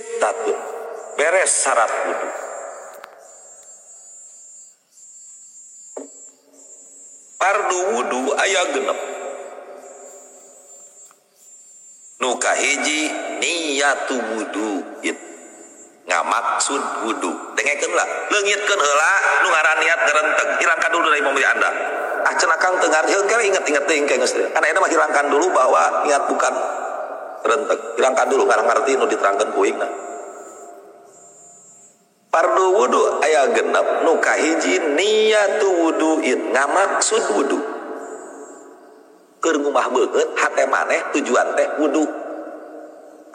sittatun beres syarat wudu. Fardu wudu aya genep. Nu kahiji niyatu wudu ngamaksud wudu. Dengekeun lah, leungitkeun heula nu ngaran niat garenteg, hilangkan dulu dari memori Anda. Cenah Kang teu ngarti kira inget-inget teuing geus. Kana eta mah hilangkan dulu bahwa niat bukan garenteg. Hilangkan dulu karena ngarti nu diterangkeun ku uing. Fardu wudu aya genep, nu kahiji niyatu wuduin ngamaksud wudu. Keur ngumah beungeut hate maneh tujuan teh wudu.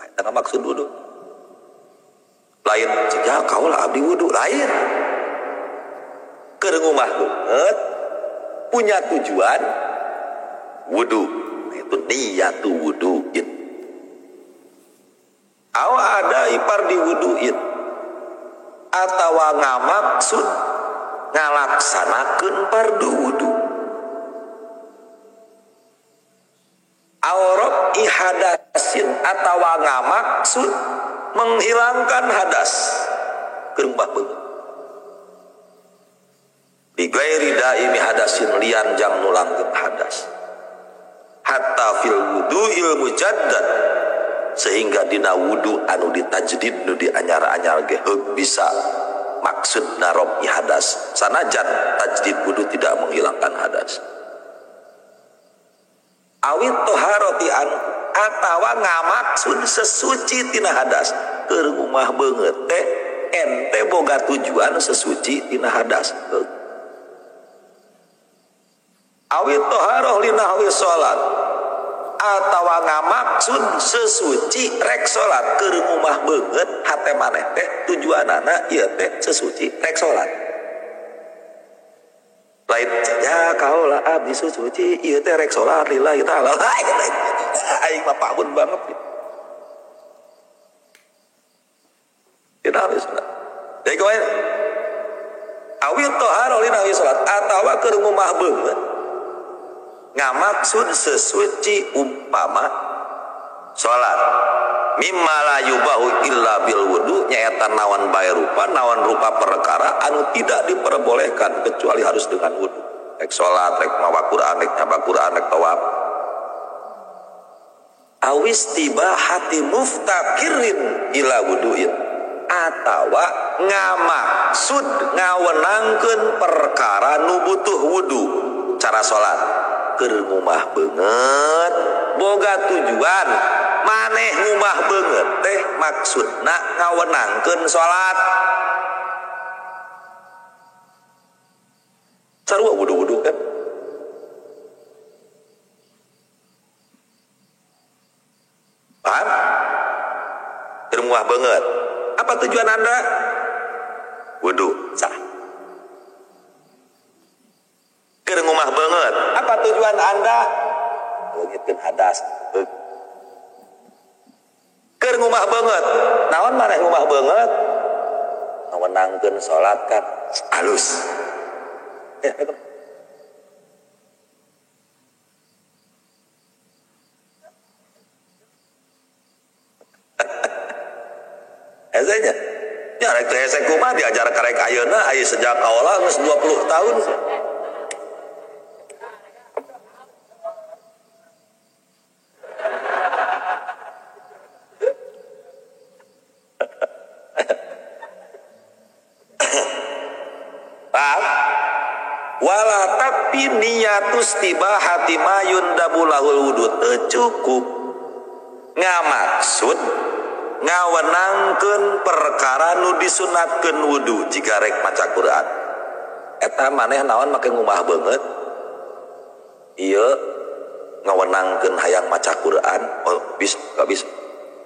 Eta ngamaksud wudu. Lain sejak kaulah abdi wudu lain. Keur ngumah beungeut punya tujuan wudu. Itu niyatu wuduin. Aw ada ipar di wuduin. Atawa ngamaksud ngalaksanakeun fardu wudu. Aurab ihadasin atawa ngamaksud menghilangkan hadas keur ngumah beungeut. Bi ghairi daimi hadasin lian jang nulangkeun hadas. Hatta fil wudu'il mujaddad sehingga dina wudu anu ditajdid nu dianyar-anyar ge heug bisa maksud narob hadas sanajan tajdid wudu tidak menghilangkan hadas. Awit toharoti an atawa ngamaksud sesuci tina hadas keur ngumah beungeut teh ente boga tujuan sesuci tina hadas. Awit toharoh linahwi sholat atawa ngamaksud sesuci rek salat keur ngumah beungeut hate maneh teh tujuanana ieu teh sesuci rek salat. Lain ya kaulah abdi suci ieu teh rek salat lillahi taala. Aing mah paun banget. Kita harus salat. Jadi kowe awit toharoh linahwi sholat atawa keur ngumah beungeut ngamaksud sesuci umpama salat mimma la yubahu illa bil wudu nyaeta nawan bae rupa nawan rupa perkara anu tidak diperbolehkan kecuali harus dengan wudu. Rek salat, rek mawa Quran, rek nyaba Quran, rek tawaf. Awis tibahati muftakirin ila wuduin atawa ngamaksud ngawenangkeun perkara nu butuh wudu. Cara salat keur ngumah beungeut boga tujuan maneh ngumah beungeut teh maksudna ngawenangkeun salat. Sarua wudu-wudu kan paham? Keur ngumah beungeut apa tujuan Anda? Wudu sah. Keur ngumah beungeut apa tujuan Anda? Leungitkeun hadas. Keur ngumah beungeut naon maneh ngumah beungeut? Ngawenangkeun salat kan alus. Ya itu. Esanya ya rek teh hese kumaha diajar karek ayeuna aya sejak kaula geus 20 tahun. Wala tapi niyatus tibahati mayundabu lahul wudu teu cukup ngamaksud ngawenangkeun perkara nu disunatkeun wudu jika rek maca Quran. Eta maneh naon make ngumah beungeut? Ieu ngawenangkeun hayang maca Quran. Oh, bisa, enggak bisa.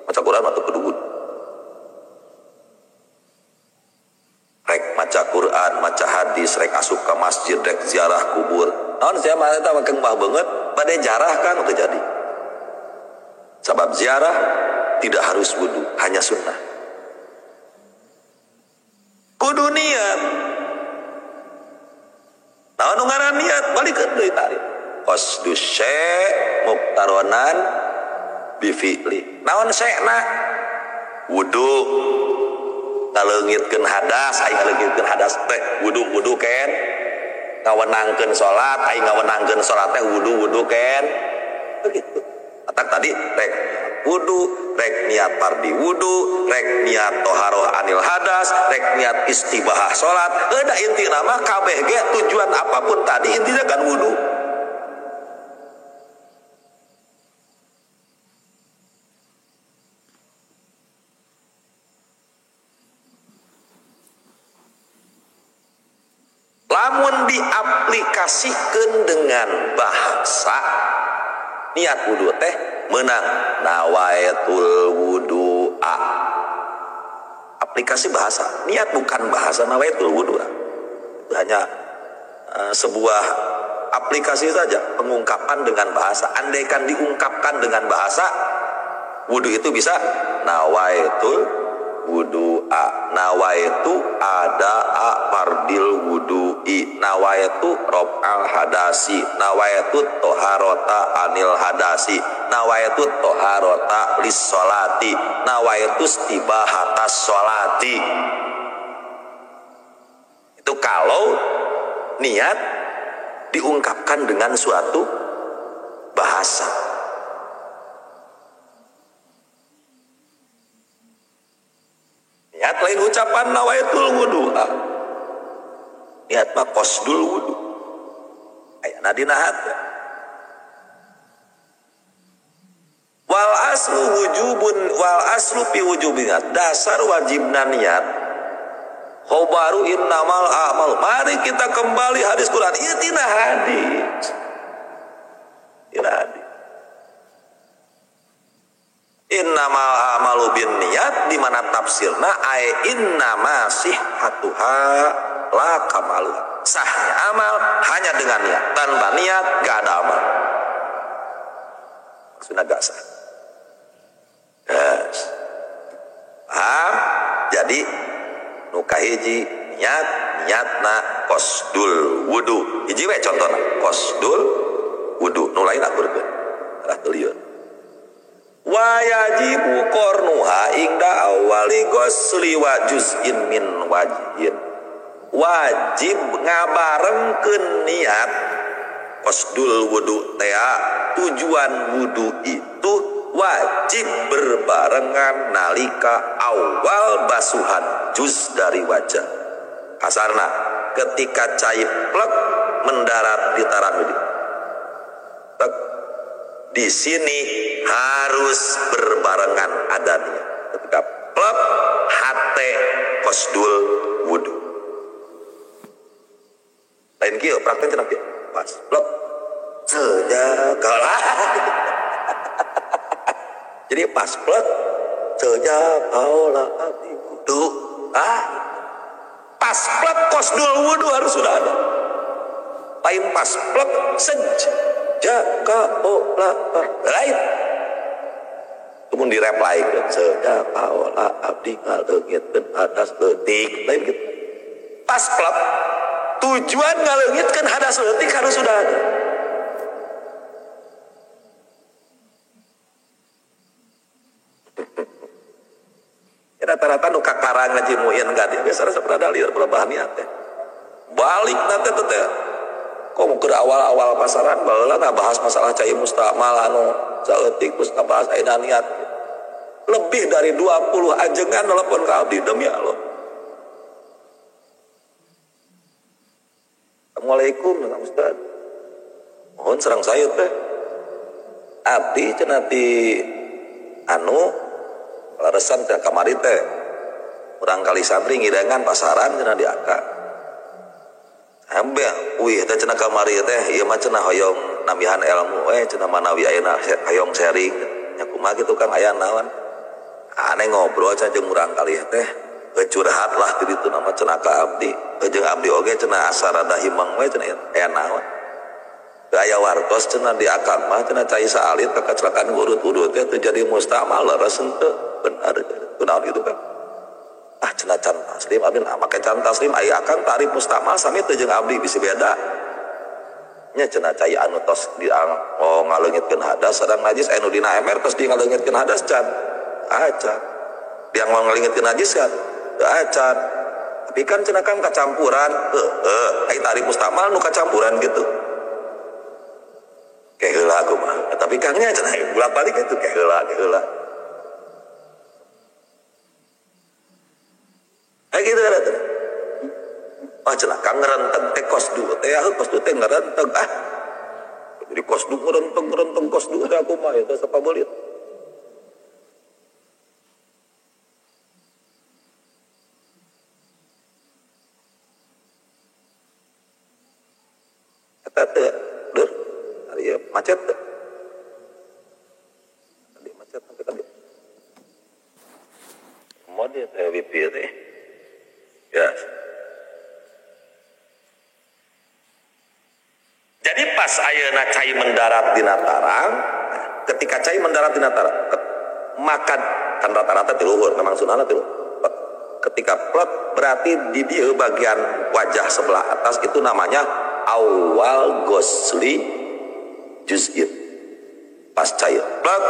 Maca Quran atau kudu wudu. Rek maca Quran, maca hadis, rek asup ke masjid, rek ziarah kubur. Naon sia mah eta make ngumah beungeut bade jarah kan teu jadi. Sabab ziarah tidak harus wudu, hanya sunnah. Kudu niat. Naon nu ngaran niat? Balikeun deui tarikh. Qasdus syai' muqtaronan bi fi'li. Naon syai'na? wudu ngaleungitkeun hadas aing ngaleungitkeun hadas teh wudu ken ngawenangkeun salat aing ngawenangkeun salat teh wudu ken begitu. Atak tadi rek wudu, rek niat fardi wudu, rek niat toharoh anil hadas, rek niat istibahah salat. Da intina mah kabeh ge tujuan apapun tadi intinya kan wudu. Lamun diaplikasikeun dengan bahasa niat wudu teh menang nawaitul wudu'a. Aplikasi bahasa, niat bukan bahasa nawaitul wudu'a. Itu hanya sebuah aplikasi saja, pengungkapan dengan bahasa. Andaikan diungkapkan dengan bahasa, wudu itu bisa nawaitul wudu'a, nawaitu ada'a fardil wudu'i, nawaitu rob'al hadasi, nawaitu toharota anil hadasi, nawaitu toharota lis sholati, nawaitu istibahatas sholati. Itu kalau niat diungkapkan dengan suatu bahasa. Niat lain ucapan nawaitul wudu'a. Niat mah qasdul wudu. Ayana dina hati. Wal aslu fi wujubina. Dasar wajibna niat. Khobaru innamal a'mal. Mari kita kembali hadis Quran. Ieu tina hadis. Tina hadis. Innamal a'malu bin niat, di mana tafsirna ay innama sihhatuha la kamalu. Sahnya amal hanya dengan niat. Tanpa niat gak ada amal. Maksudnya gak sah. Yes. Paham? Jadi nuka hiji niatna qasdul wudu. Hiji we contohna qasdul wudu. Nu lain aturkeun. Tah teu lieur. Wa yajibu qarnuha ingda awali ghusli wa juz'in min wajhin. Wajib ngabarengkeun niat qasdul wudu teh tujuan wudu itu wajib berbarengan nalika awal basuhan juz dari wajah. Kasarna ketika cai plek mendarat di tarahudi. Di sini harus berbarengan adanya. Ketika plek hate qasdul wudu. Lain kieu praktek cenah kieu. Pas plek sejagalah. Jadi pas plek sejagalah abdi wudu. Pas plek qasdul wudu harus sudah ada. Lain pas plek jaka olah lain kemudian direply sejaka olah abdi ngaleungitkeun hadas leutik lain gitu. Pas plek tujuan ngaleungitkeun hadas leutik harus sudah ada. Ya, rata-rata nu kakarang ngaji muin gadi biasa saprada dalil perubahan niat teh balik nanti teh kok ke awal-awal pasaran baheula bahas masalah cai mustamal anu saeutik terus ngabahas ayeuna niat. Lebih dari 20 ajengan nelpon ka abdi demi Allah. Assalamualaikum Ustaz. Mohon sareng saya teh. Abdi cenah ti anu laresan teh kamari teh. Urang kali santri ngidangan pasaran cenah di akad. Ambek wih teh cenah kamari teh ieu mah cenah hoyong namihan ilmu cenah manawi ayeuna hoyong sharing nya kumaha kitu Kang aya naon aneh ngobrol cenah jeung urang kali teh curhat lah di ditu nama cenah ka abdi jeung abdi oge cenah asa rada himang we cenah aya naon teu aya wartos cenah di akad mah cenah cai saalit kecelakaan urut-urut teh terjadi mustamal leres henteu bener kunaon gitu kan cenah can taslim abdi make can taslim aya akan tarif mustamal sami teu jeung abdi bisi beda nya cenah cai anu tos ngaleungitkeun hadas sareng najis anu dina emer tos di ngaleungitkeun hadas can aca Dia mau ngelingitkeun najis kan teu acan. Tapi kan cenah Kang kacampuran. Ai tarif mustamal nu kacampuran gitu. Kayak heula aku mah. Tapi Kangnya cenah bolak-balik itu kayak heula. Gitu kan atuh. Ah cenah Kang ngerenteng teh kos du teh kos du teh ngerenteng jadi kos du ngerenteng kos du teh aku mah eta sapabelit. Eta teh dur ari macet teh. Tadi macet sampai tadi. Mode teh wifi teh. Ya. Jadi pas ayeuna cai mendarat di Natarang, ketika cai mendarat di Natarang, maka kan rata-rata di luhur, memang sunana di luhur. Ketika plot berarti di dia bagian wajah sebelah atas itu namanya awal gosli juz'in. Pas cai plot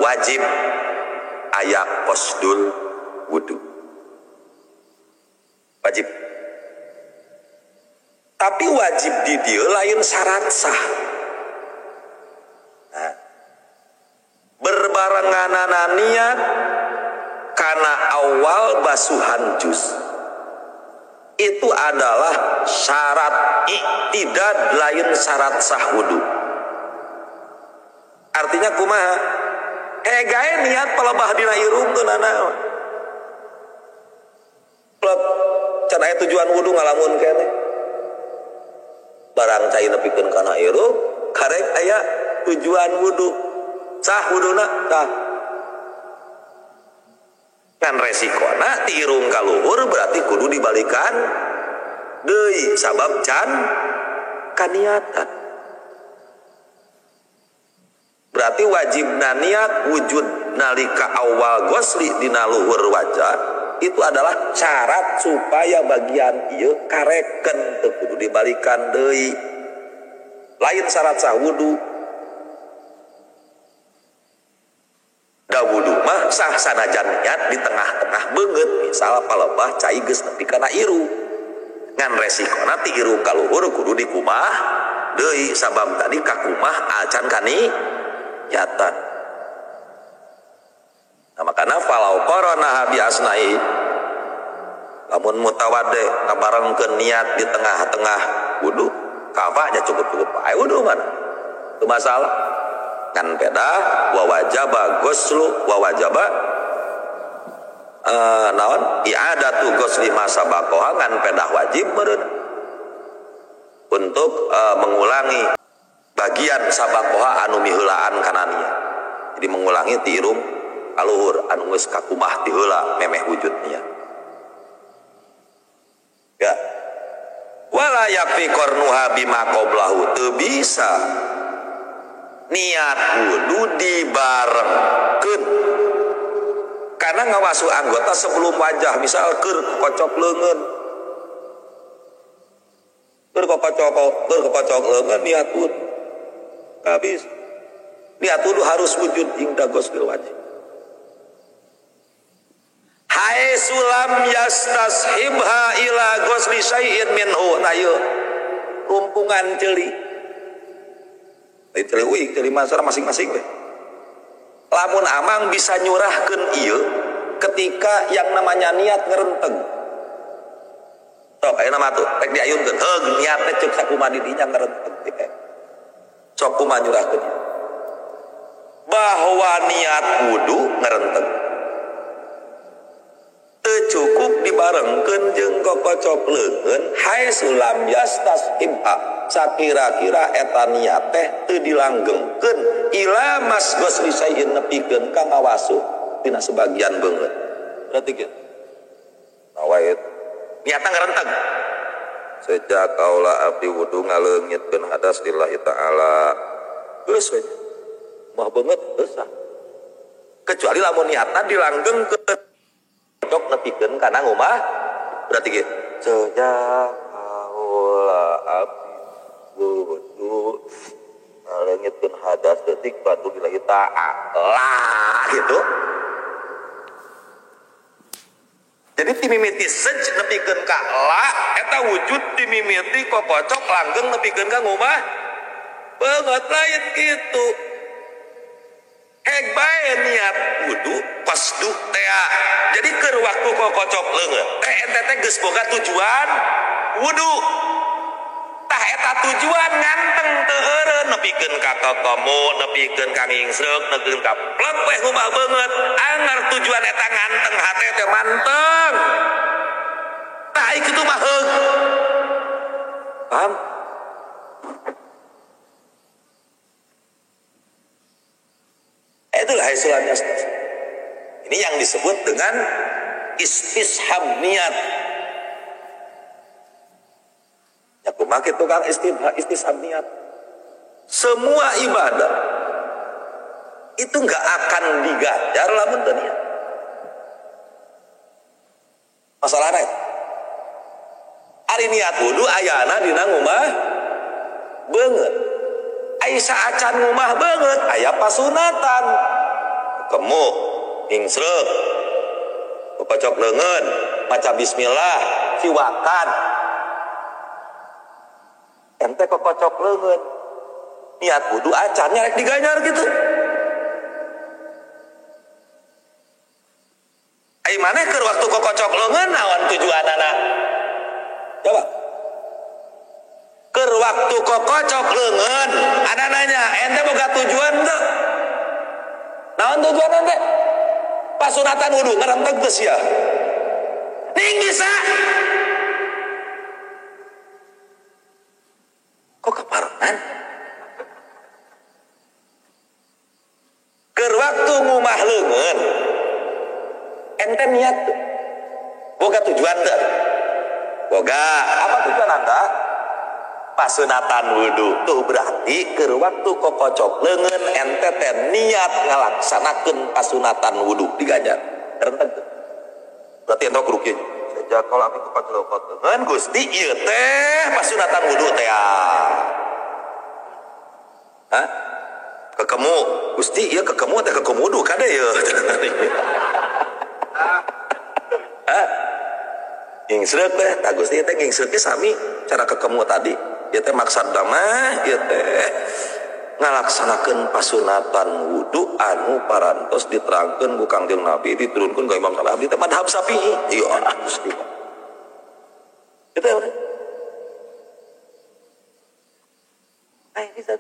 wajib ayak qasdul wudu. Wajib. Tapi wajib di dia lain syarat sah. Nah, berbarenganana niat karena awal basuhan juz itu adalah syarat iktidad lain syarat sah wudu. Artinya kumaha? Gae niat palebah dina irung teu nanaon. Plot can aya tujuan wudu ngalamun keneh. Barang cai nepikeun kana irung karek aya tujuan wudu. Sah wuduna sah. Kan resikona ti irung ka luhur berarti kudu dibalikan deui sabab can kaniatan. Berarti wajibna niat wujud nalika awal gosli dina luhur wajah itu adalah syarat supaya bagian ieu kareken teu kudu dibalikan deui. Lain syarat sah wudu. Da wudu mah sah sanajan niat di tengah-tengah beungeut, misal palebah cai geus nepi kana iru. Ngan resikona ti iru ka luhur kudu dikumah deui sabab tadi kakumah acan kani nyatan. Nah, makana falau qarana bi asnai lamun mutawadde ngabarengkeun niat di tengah-tengah wudu kafanya cukup ae wudu mana teu masalah kan beda wa wajaba ghuslu wa wajaba naon i'adatu ghusli masabaqoha ngan pedah wajib meureun untuk mengulangi bagian sabaqoha anu miheulaan kana niat. Jadi mengulangi ti irung kaluhur anu geus kakumah ti heula memeh wujud niat. Ya. Wala yakfi qarnuha bima qablahu teu bisa niat wudu dibarengkeun karena ngawasu anggota sebelum wajah misal keur kocok leungeun kocok leungeun niat wudu habis niat wudu harus wujud hingga gosbil wajib hai sulam yastashibha ila gosli syai'in minhu nayo rumpungan ceuli ceuli masalah masing-masing we. Lamun amang bisa nyurahkeun ieu ketika yang namanya niat ngerenteng. Sok aya nama tuh rek diayunkeun. Heug niat teh ceuk sakumaha di dinya ngerenteng teh. Sok kumaha nyurahkeun. Bahwa niat wudu ngerenteng. Teu cukup dibarengkeun jeung kokocok leungeun hai sulam yastashibha sakira-kira eta niat teh teu dilanggengkeun ila mas gosli sayin nepikeun ka ngawasu tina sebagian beungeut. Berarti kieu. Nawaid niatna ngarenteg. Sejak kaula abdi wudu ngaleungitkeun hadas lillahi taala. Geus we. Moh beungeut geus sah. Kecuali lamun niatna dilanggengkeun cocok nepikeun kana ngomah. Berarti kieu. Sejak kaula abdi wudu ngaleungitkeun hadas detik batu lillahi ta'ala gitu jadi timimiti sej nepikeun ka la eta wujud timimiti kokocok langgeng nepikeun ka ngumah beungeut lain kitu. Hek bae niat wudu qasdu tea. Jadi keur waktu kokocok leungeut teh ente teh geus boga tujuan wudu. Tah eta tujuan nganteng teu eureun nepikeun ka kokomo, nepikeun ka ngingsreuk, nepikeun ka plek we ngumah beungeut. Anggar tujuan eta nganteng hate teh manteng. Tah ai kitu mah heug. Paham? Itulah hasilnya. Ini yang disebut dengan istishab niat. Ya kumaha kitu Kang istishab niat. Semua ibadah itu enggak akan digajar lamun teu niat. Masalahna ari niat wudu ayana dina ngumah beungeut. Ai saacan ngumah beungeut aya pasunatan. Kemu hingsreuk kokocok leungeun maca bismillah siwakan ente kokocok leungeun niat wudu acan rek diganyar gitu. Ai maneh keur waktu kokocok leungeun naon tujuanana? Coba. Keur waktu kokocok leungeun ada nanya ente boga tujuan teu? Naon tujuan ente? Pasunatan wudu ngarenteg geus ya. Ning bisa. Kok keparengan? Keur waktu ngumah leungeun ente niat tuh. Boga tujuan teu? Boga. Apa tujuan Anda? Pasunatan wudu. Tuh berarti keur waktu kokocok leungeun ente teh niat ngalaksanakeun pasunatan wudu digajar. Renteg tuh. Berarti ente kudu kieu. Sejak kalau abi kokocok leungeun Gusti ieu teh pasunatan wudu teh. Hah? Kekemu Gusti ieu kekemu teh kekemu wudu kade ieu. Hah? Ngingsreuk teh tah Gusti teh ngingsreuk sami cara kekemu tadi. Ieu teh maksud damah ieu teh ngalaksanakeun pasunatan wudu anu parantos diterangkeun ku Kangjeng Nabi diturunkeun ka Imam Syafi'i teh madhab Syafi'i. Ieu Gusti. Itu ya. Bisa.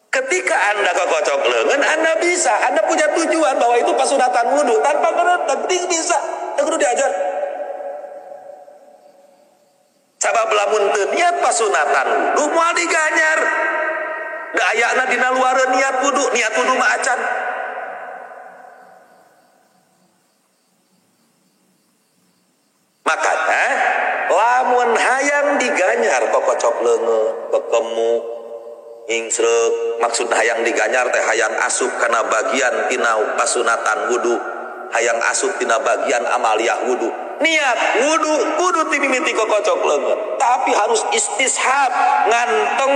Ketika Anda kokocok leungeun, Anda bisa, Anda punya tujuan bahwa itu pasunatan wudu tanpa penting bisa. Teu kudu diajar. Sabab lamun teu niat pasunatan wudu moal diganyar. Da ayana dina luareun niat wudu mah acan. Makanya lamun hayang diganyar kokocok leungeun, kekemu, hingsreuk, maksud hayang diganyar teh hayang asup kana bagian tina pasunatan wudu, hayang asup tina bagian amaliyah wudu. Niat wudu kudu timimiti kokocok leungeun, tapi harus istishab nganteng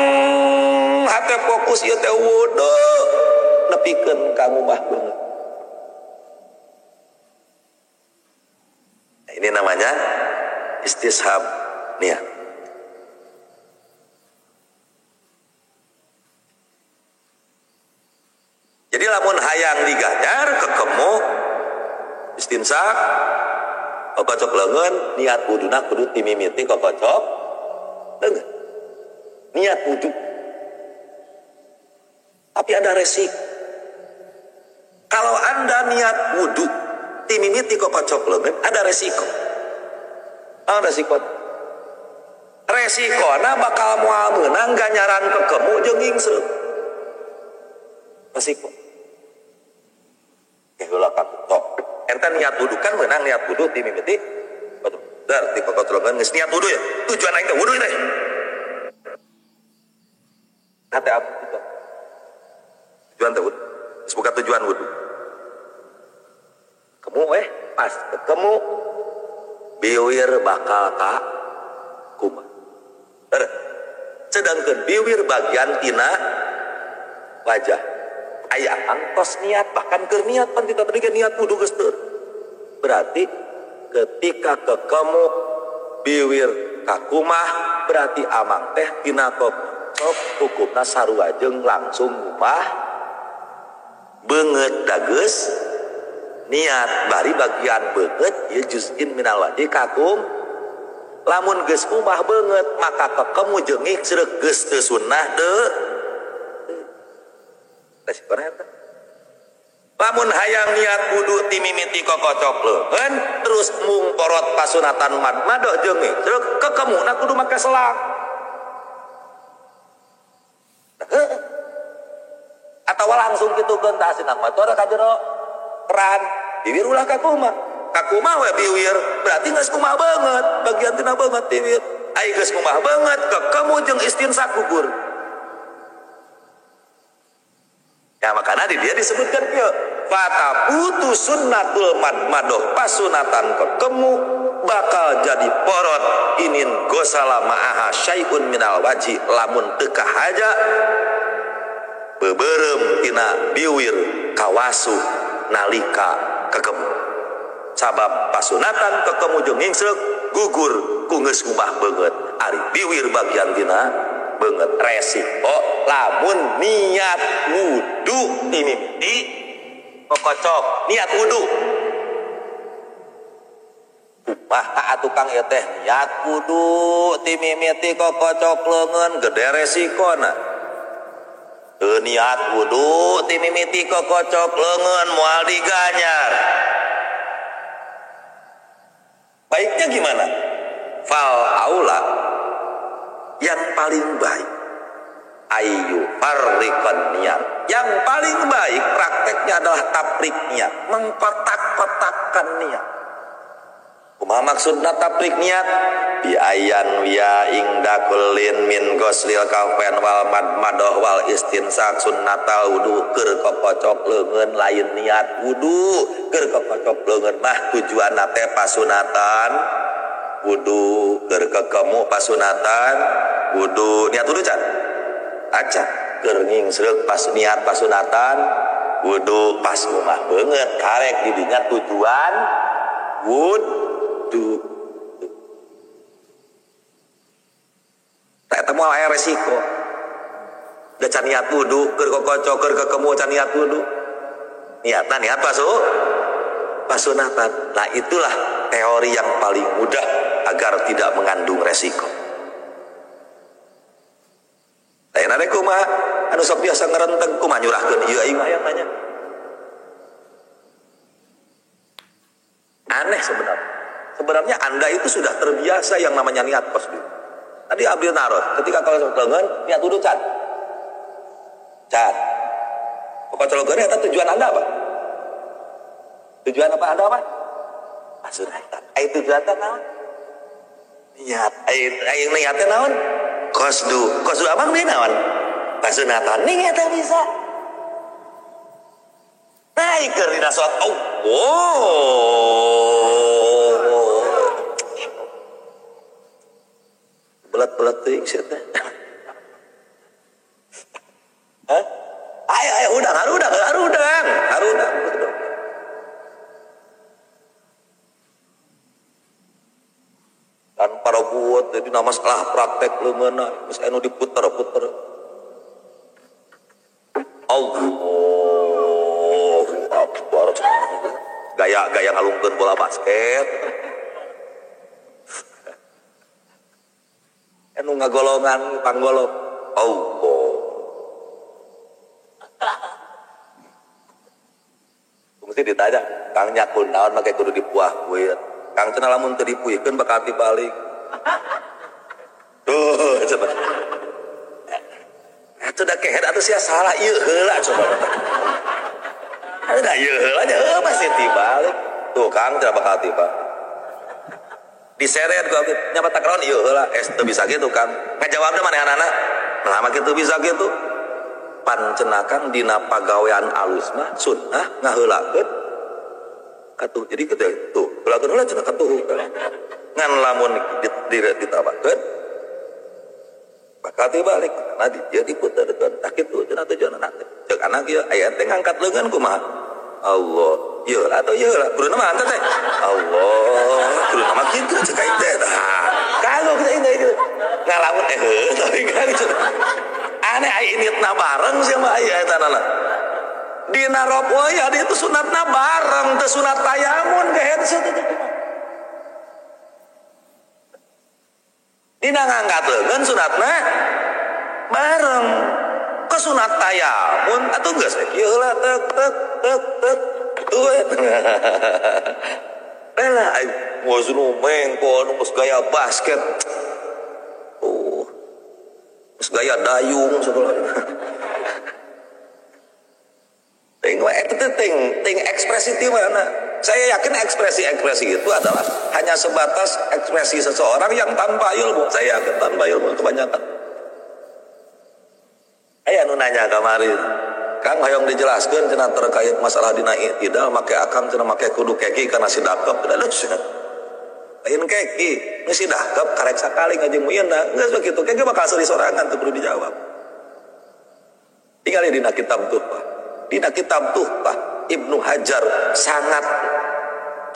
hate fokus ieu teh wudu nepikeun ka ngumah beungeut. Ini namanya istishab niat. Jadi lamun hayang diganyar kekemu istinsak kokocok leungeun niat wuduna kudu timimiti kokocok leungeun. Niat wudu. Tapi ada resiko. Kalau Anda niat wudu timimiti kokocok leungeun ada resiko. Resiko. Resikona bakal moal meunang ganyaran kekemu jeung ngingsreuk. Resiko. Heula katok. Ente niat wudu kan meunang niat wudu timimiti. Dar ti kokocok leungeun geus niat wudu ya. Tujuan aing teh wudu teh. Hate apa tujuan? Tujuan teh wudu. Semoga tujuan wudu. Kemu pas ketemu biwir bakal ka kumaha. Sedangkan biwir bagian tina wajah. Aya angkos niat bahkan keur niat pan kita tadi niat wudu geus teu. Berarti ketika kekemu biwir kakumah berarti amang teh tina kokocok hukumna sarua jeung langsung umah beungeut dageus niat bari bagian beungeut ieu juz'in minal wajib kakum lamun geus umah beungeut maka kekemu jeung ngicreuk geus teu sunnah teu lamun hayang niat wudu ti mimiti kokocok leungeun terus mung porot pasunatan madoh jeung ngicreuk kekemuna kudu make selang atawa langsung kitu geuntas tina motor ka jero keran biwir ulah kakumah we biwir berarti geus kumah banget bagian tina banget biwir ai geus kumah banget kekemu jeung istinsak gugur ya makanya di dia disebutkan kieu fataputu sunnatul madoh pasunatan kekemu bakal jadi porot inin gosala ma'aha syai'un minal waji lamun teu kahaja beberem tina biwir kawasu nalika kekemu sabab pasunatan kekemu jeung ngingseuk gugur ku geus kumah beungeut ari biwir bagian tina beungeut resiko lamun niat wudu ti mimiti kokocok niat wudu kumaha tukang ieu teh niat wudu ti mimiti kokocok leungeun gede resikona niat wudu ti mimiti kokocok leungeun moal diganyar baiknya gimana fal aula yang paling baik ayu farriqan niat yang paling baik prakteknya adalah tafrik niat mengkotak-kotakkan niat kumaha maksudna tafrik niat bi ayan ya ingda kullin min ghuslil kafen wal madoh wal istinsak sunnatal wudu keur kokocok leungeun lain niat wudu keur kokocok leungeun mah tujuanna teh pasunatan wudu keur kekemu pasunatan wudu niat wudu can aca keur ngingseuk pas niat pasunatan wudu pas umah beungeut karek di dinya tujuan wudu tak temu aya resiko da can niat wudu keur kokocok keur kekemu can niat wudu niatna niat pasunatan nah itulah teori yang paling mudah agar tidak mengandung resiko lain ada kumaha anu sok biasa ngerenteng kumaha nyurahkeun ieu aing aya tanya aneh sebenarnya Anda itu sudah terbiasa yang namanya niat qasdu tadi abdi naros ketika kalau leungeun niat wudu can pokoknya leungeun eta tujuan Anda apa tujuan apa Anda apa pasunatan ai tujuan teh naon niat ai niatna naon qasdu abang deui naon pasunatan ning eta bisa naik keur dina salat belat-belat teuing sia teh hah ayo udang kan para buat jadi nama salah praktek leungeunna geus anu diputer-puter Allahu Akbar gaya ngalungkeun bola basket anu ngagolongan panggolong Allah mesti ditanya kang nyakul naon make kudu dipuah kuit kang cenah lamun teu dipuihkeun bakal dibalik tuh coba atuh da kehed atuh sia salah ieu heula coba ada ieu heula nya pasti dibalik tuh kang cenah bakal tiba diseret gua nya batak naon ieu heula teu bisa kitu kang ngajawabna manehanana nah mah kitu bisa kitu pancenakan dina pagawean alus mah sunnah ngaheulakeun katuh jadi kita tuh belakeun heula cenah katuh ngan lamun ditabakeun bakal dibalik karena dia diputerkeun tak kitu cenah tujuanna teh ceuk anak ieu aya teh ngangkat leungeun kumaha Allah ieu atau ieu lah kudu mah teh Allah initna bareng sama aya eta nana. Dina ropoya dia itu sunatna bareng, teu sunat tayamun ke headset itu. Dina ngangkateun sunatna bareng. Ke sunat tayamun atuh geus kieu heula tek tek tek tek. Bela ai waznu mengko anu geus gaya basket. Geus gaya dayung sakulah. Ting ekspresi itu mana? Saya yakin ekspresi itu adalah hanya sebatas ekspresi seseorang yang tanpa ilmu. Saya yakin tanpa ilmu kebanyakan. Aya nu nanya kemarin, Kang hayang dijelaskeun cenah terkait masalah dina i'tidal make akam cenah make kudu keki kana sidakep da deus. Lain keki, geus sidakep karek sakali ngajeng mieunna, geus begitu keki bakal seuri sorangan teu perlu dijawab. Tinggal dina kitab Tuhfah. Dina kitab Tuhfah Ibnu Hajar sangat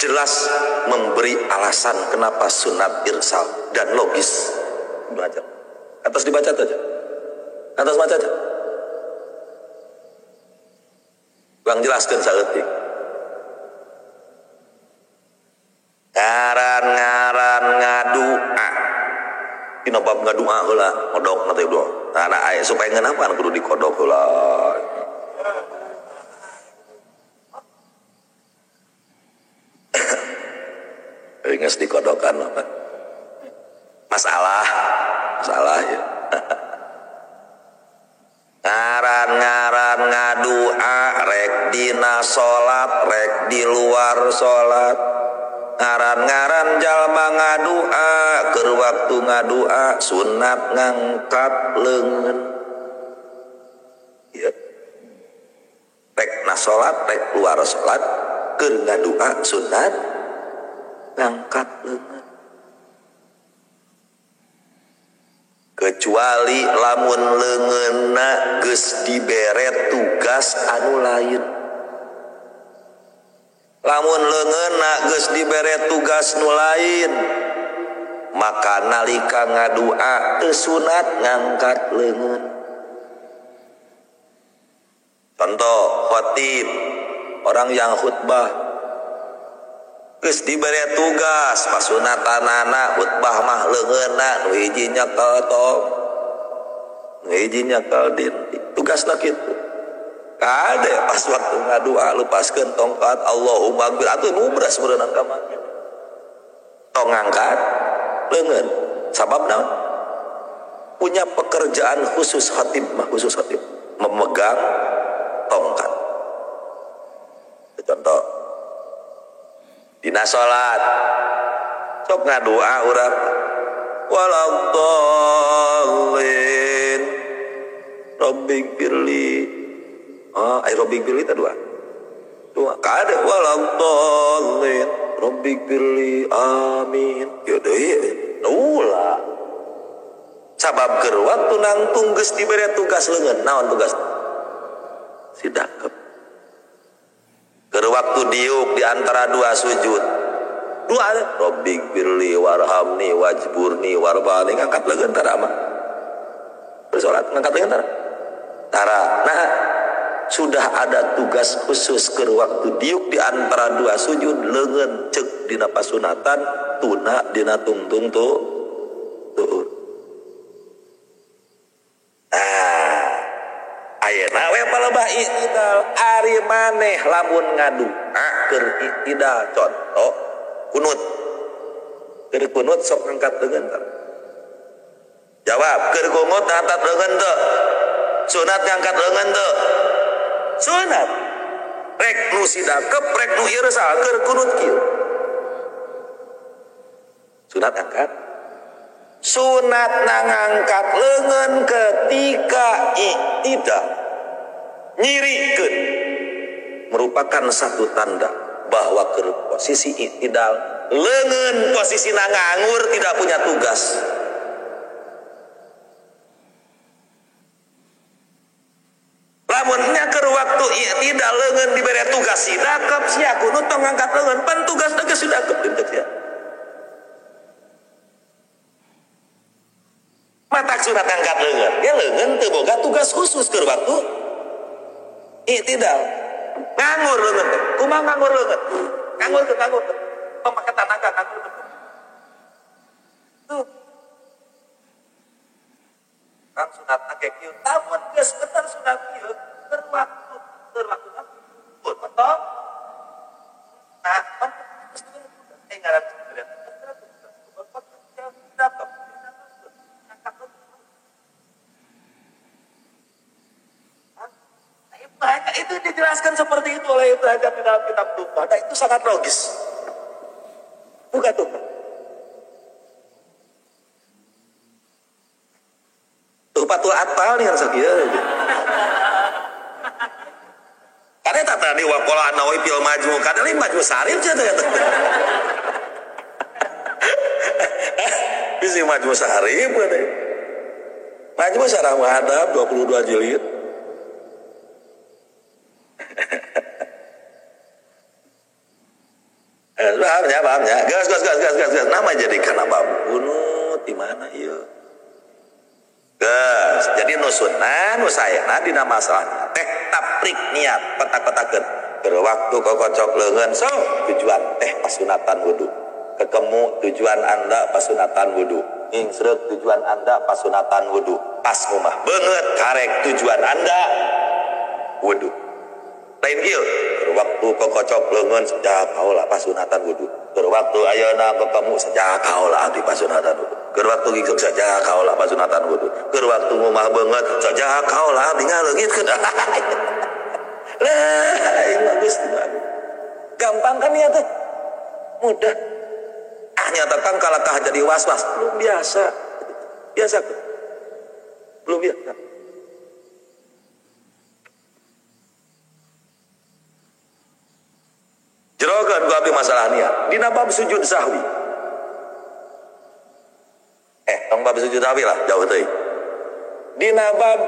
jelas memberi alasan kenapa sunat irsal dan logis. Ibnu Hajar. Atas dibaca saja. Atas baca aja. Bang jelaskan saeutik. Ngaran ngadua. Dina bab ngadua heula, kodok na teh doa. Nah, aya supaya ngeunapa kudu dikodok heula. Geus dikodokan apa? Masalah ya. Ngaran ngadua rek dina salat rek di luar salat. Ngaran jalma ngadua keur waktu ngadua sunat ngangkat leungeun. Ya. Rek na salat rek luar salat keur ngadua sunat ngangkat leungeun. Kecuali lamun leungeunna geus dibere tugas anu lain. Lamun leungeunna geus dibere tugas nu lain, maka nalika ngadua teu sunat ngangkat leungeun. Contoh khatib, orang yang khutbah geus dibere tugas pasunatanana khutbah mah leungeunna nu hiji nyekel tong nu hiji nyekel dinding tugasna kitu. Kade pas waktu ngadua lupaskeun tongkat Allahumma akbar atuh nubras beunang ka mangke tong ngangkat leungeun sabab naon punya pekerjaan khusus khatib memegang tongkat. Contoh dina salat sok ngadua urang waladhdallin rabbighfirli rabbighfirli teh dua kade waladhdallin rabbighfirli amin ya deui ulah sabab keur waktu nangtung geus dibere tugas leungeun naon tugas sidakep keur waktu diuk di antara dua sujud dua rabbighfirli warhamni wajburni warbani ngangkat leungeun tara mah bersolat ngangkat leungeun tara nah sudah ada tugas khusus keur waktu diuk di antara dua sujud leungeun ceuk dina pasunatan tuna dina tungtung tuh ayeuna we palebah i'tidal ari maneh lamun ngadua keur i'tidal contoh kunut keur kunut sok ngangkat leungeun tah jawab keur kunut ngangkat leungeun teu sunat ngangkat leungeun teu sunat rek nu sidakep rek nu irsal keur kunut kieu sunat angkat sunat ngangkat leungeun ketika i'tidal nyirikeun merupakan satu tanda bahwa ke posisi i'tidal leungeun posisina nganggur tidak punya tugas. Lamunnya keur waktu i'tidal leungeun dibere tugas sidakep sia kunut tong ngangkat leungeun pan tugasna geus sidakep dinten sia. Matak sunat angkat leungeun ya leungeun teu boga tugas khusus keur waktu i'tidal nganggur leungeun teh kumaha nganggur leungeun nganggur pemake tenaga nganggur tuh kan sunat angkat kieu tamun geus bener sunat kieu keur waktu potong nah ngaran itu dijelaskan seperti itu oleh Ibnu Hajar di dalam kitab Tuhfah. Nah, itu sangat logis. Bukan tuh. Tuhfatul Atfal nih yang sekieu. Karena tak tadi waqala an-Nawawi fil majmu' kan ini majmu' sarif aja tuh. Bisi majmu' sarif ada. Majmu' syarah muhadzab 22 jilid. Pahamnya. Gas. Nama jadi kana bab kunut di mana ieu? Gas. Jadi nu sunnah nu sayana dina masalahnya teh taprik niat kotak-kotakeun. Keur waktu kokocok leungeun so tujuan teh pasunatan wudu. Ketemu tujuan Anda pasunatan wudu. Ingsreuk tujuan Anda pasunatan wudu. Pas rumah beungeut karek tujuan Anda wudu. Lain kieu, keur waktu kokocok leungeun sajak kaula pasunatan wudu. Keur waktu ayeuna ketemu sajak kaula abdi pasunatan wudu. Keur waktu gigsuk sajak kaula pasunatan wudu. Keur waktu ngomah beungeut sajak kaula abdi ngaleungitkeun. Lah, bagus banget. Gampang kan ya teh? Mudah. Nyatakan kalakah jadi was-was, belum biasa. Biasa kan? Belum biasa. Jerogan gua abdi masalah niat dina bab sujud sahwi. Tong bab sujud sahwi lah jauh teuing. Dina bab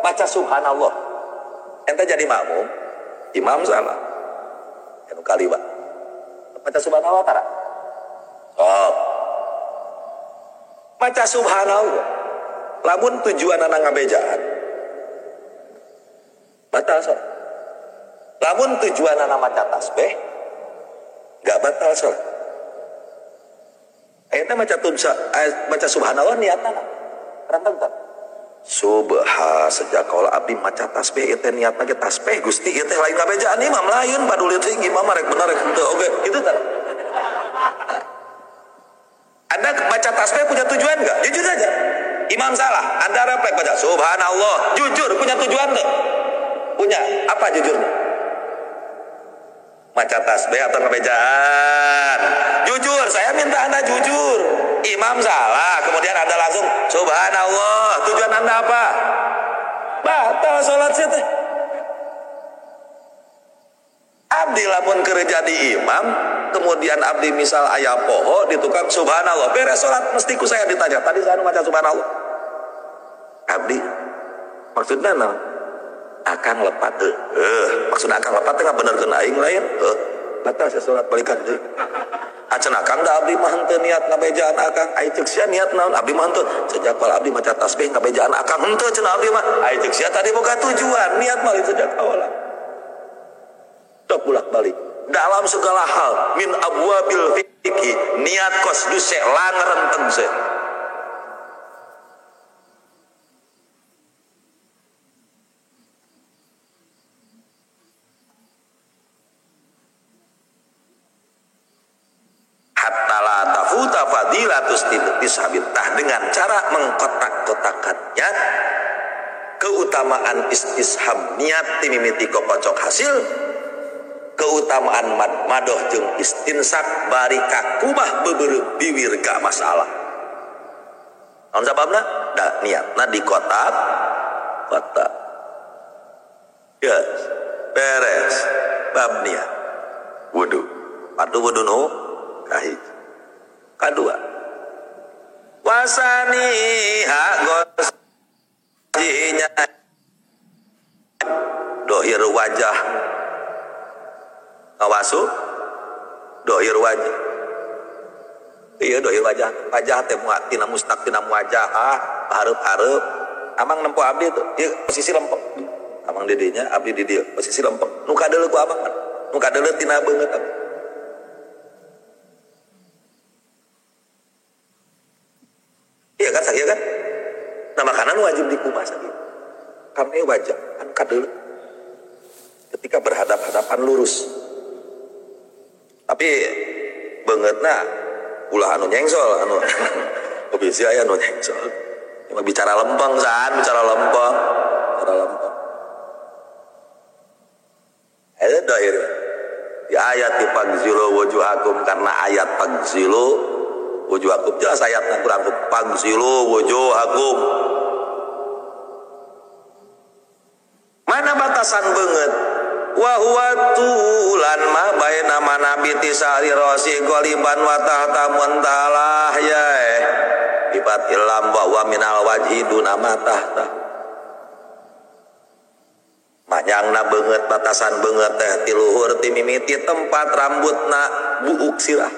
maca subhanallah. Ente jadi makmum, imam salah. Anu kali Pak. Maca subhanallah tara. Oh. Maca subhanallah. Lamun tujuan anak ngabejaan. Batal salat. Lamun tujuan anak maca tasbih gak batal salat. Ayeuna maca subhanallah niatna rantang tak. Sejak kaula abdi maca tasbih ieu teh niatna ge tasbih Gusti ieu teh lain ngabejaan imam lain baduli teh imam rek bener rek teu oge kitu tah. Anda baca tasbih punya tujuan enggak? Jujur saja. Imam salah, Anda refleks baca subhanallah, jujur punya tujuan enggak? Punya. Apa jujurnya? Maca tasbih atau ngebejaan? Jujur, saya minta Anda jujur. Imam salah, kemudian Anda langsung subhanallah. Tujuan Anda apa? Batal salat saya teh. Abdi lamun keur jadi imam, kemudian abdi misal aya poho di tukang subhanallah, beres salat mesti ku saya ditanya, tadi saya maca subhanallah. Abdi maksudna naon? Akang lepat maksudna akang lepat teh benerkeun aing lain. Batal saya salat balikan deui. Acan akang da abdi mah henteu niat ngabejaan akang, ai ceuk sia niat naon abdi mah henteu. Sejak pal abdi maca tasbih ngabejaan akang henteu cenah abdi mah. Ai ceuk sia tadi boga tujuan, niat mah sejak awal. Tok bolak-balik dalam segala hal min abwabil fikih niat qasdu se langrenteng se. Hatta la tafuta fadilatus tisabitah dengan cara mengkotak-kotakannya keutamaan istishab niat timimiti kokocok hasil, keutamaan madoh jeung istinsak bari kakumah bebereup biwir gak masalah. Naon sababna? Da niatna di kotak. Yes. Beres. Bab niat. Wudu. Padu wudu nu kahiji. Kadua. Wasani hagos jinya dohir wajah ngawasu dohir wajah Iya doy wajah teh muat tina mustaq tina wajah hareup-hareup amang nempo abdi tuh ieu posisi lempeng amang di dinya abdi di dieu posisi lempeng nu kadeuleu ku abang nu kadeuleu tina beungeut abdi iya kan nah makanan wajib dikupas gitu karena wajah kan kadeuleu ketika berhadap-hadapan lurus tapi beungeutna ulah anu nyengsol anu bisa aya anu nyengsol cuma bicara lempeng bicara lempeng ada dohir di ayat pagzilu wujuhakum karena ayat pagzilu wujuhakum jelas ayatnya kurang pagzilu wujuhakum mana batasan beungeut wa huwa tulan ma baina manabiti sari rosi goliban wa tahta muntalah ya ibat ilam wa minal wajhi duna tahta manyangna beungeut batasan beungeut teh ti luhur ti mimiti tempat rambutna buuk sirah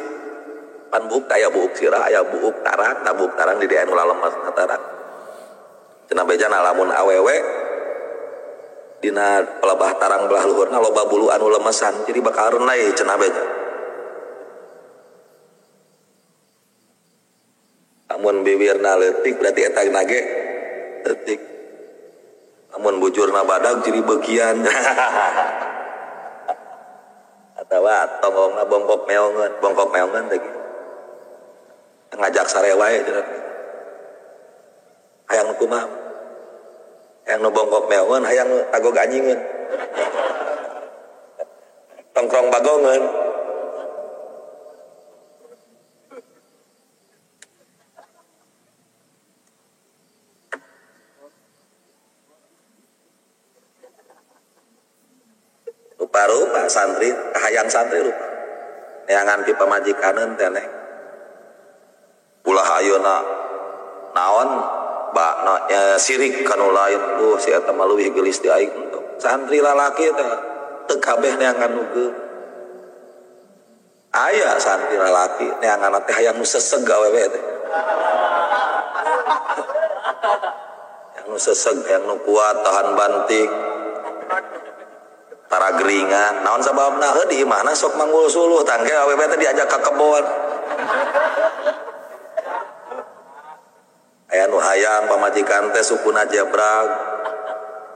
pan buuk aya buuk sirah aya buuk tarang da buuk tarang di dieu anu lalemas tarang cenah bejana lamun awewe dina pelebah tarang belah luhurna loba bulu anu lemesan jadi bakal renai cenah beja amun bibirna leutik berarti eta nage leutik amun bujurna badag jadi bagian atawa tongongna bongkok meongeun teh ngajak sare wae cenah hayang kumaha yang nu bongkok meongeun hayang tagog anjingeun tongkrong bagongeun rupa-rupa santri hayang santri rupa neangan ti pamajikaneun teh neng ulah ayeuna naon bakna sirik kanu lain si eta mah leuwih geulis di aing untuk santri lalaki teh teu kabeh neangan nu geuh aya santri lalaki neangan teh hayang nu seseg awewe teh yang nu seseg yang nu kuat tahan banting tara geringan naon sababna heuh di imahna sok manggul suluh tangke awewe teh diajak ka kebon aya nu hayang pamajikan teh sukuna jebrag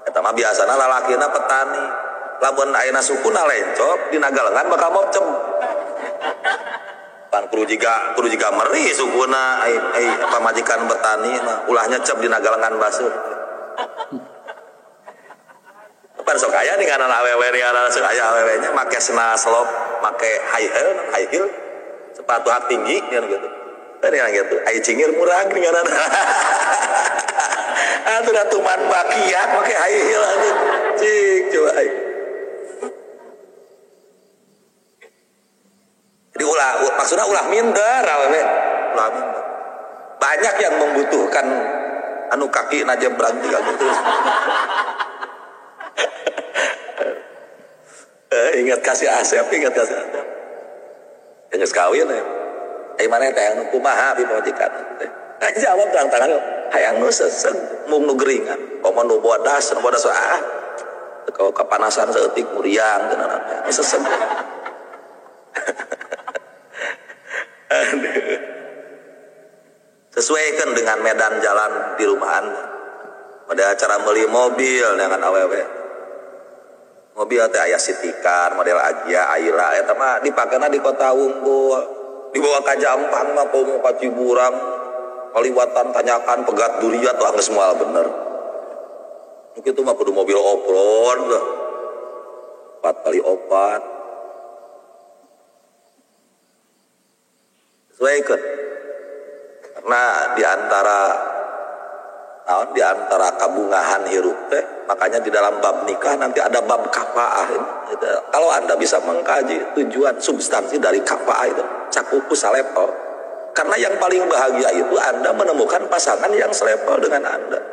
eta mah biasana lalakina petani lamun ayeuna sukuna lencop dina galengan bakal mocem pan kudu jiga meri sukuna ai pamajikan petani mah ulah nyecep dina galengan baseuh pan sok aya ninganan awewe ninganan sok aya awewenya make sena slop make high heel sepatu hak tinggi gitu tadi yang gitu, ai cingir murah dengan anak. Atuh da tuman bakiak make high heel atuh. Cik coba ai. Jadi maksudnya ulah minder awewe. Ulah minder. Banyak yang membutuhkan anu kaki na jebrang tinggal gitu. Ingat kasih Asep. Yang kawin ya. Mana teh anu kumaha bi majikan teh. Jawab terang-terangan hayang nu seseg mung nu geringan. Komo nu bodas teu kapanasan saeutik muriang geunana nu seseg. Sesuaikan dengan medan jalan di rumah Anda. Pada acara beli mobil dengan awewe. Mobil teh aya Citicar model Agia Aira eta mah dipakena di Kota Unggul. Dibawa ke Jampang mah mau ke Ciburang kaliwatan tanyakan pegat duriat tuh angges moal bener begitu mah kudu mobil off-road 4x4 sesuaikan karena di antara kabungahan hirup teh makanya di dalam bab nikah nanti ada bab kafaah kalau Anda bisa mengkaji tujuan substansi dari kafaah itu cakupu salepel karena yang paling bahagia itu Anda menemukan pasangan yang selepel dengan Anda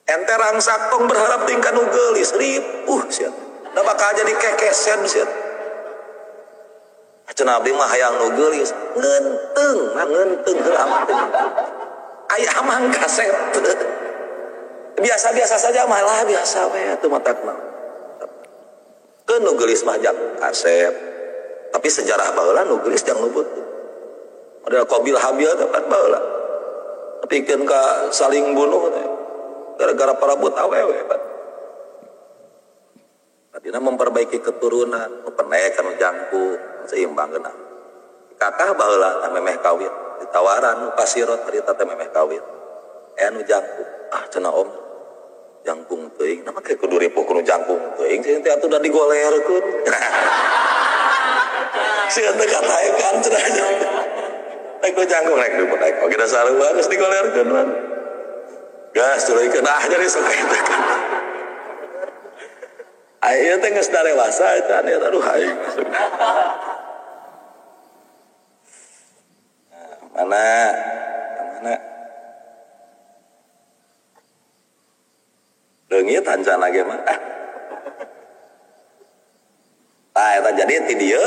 ente rangsak tong berharap tingkah nu geulis ripuh sia da bakal jadi kekesen sia cenah abdi mah hayang nu geulis ngenteng heula amat teh aya amang kasep biasa-biasa saja malah biasa we atuh matakna keun nu geulis mah jang kasep tapi sejarah baheula nu geulis jang nu beuteut ada Qabil Habil teh kan baheula pikeun ka saling bunuh teh gara-gara parabut awewe kan adina memperbaiki keturunan penek anu jangkung seimbang geuna kakah baheula memeh kawin ditawaran nu pasirot harita teh memeh kawin anu jangkung cenah om jangkung teuing nama teh kudu ripuh kudu jangkung teuing sing teh atuh da digolerkeun sieun teh kataekan cenah rek ku jangkung rek du naik oge da sarua geus digolerkeun mah gas tuluykeun jadi sok eta kan aya teh geus dewasa eta aduh aing mana leungit hancan lagi mah eta jadi ti dieu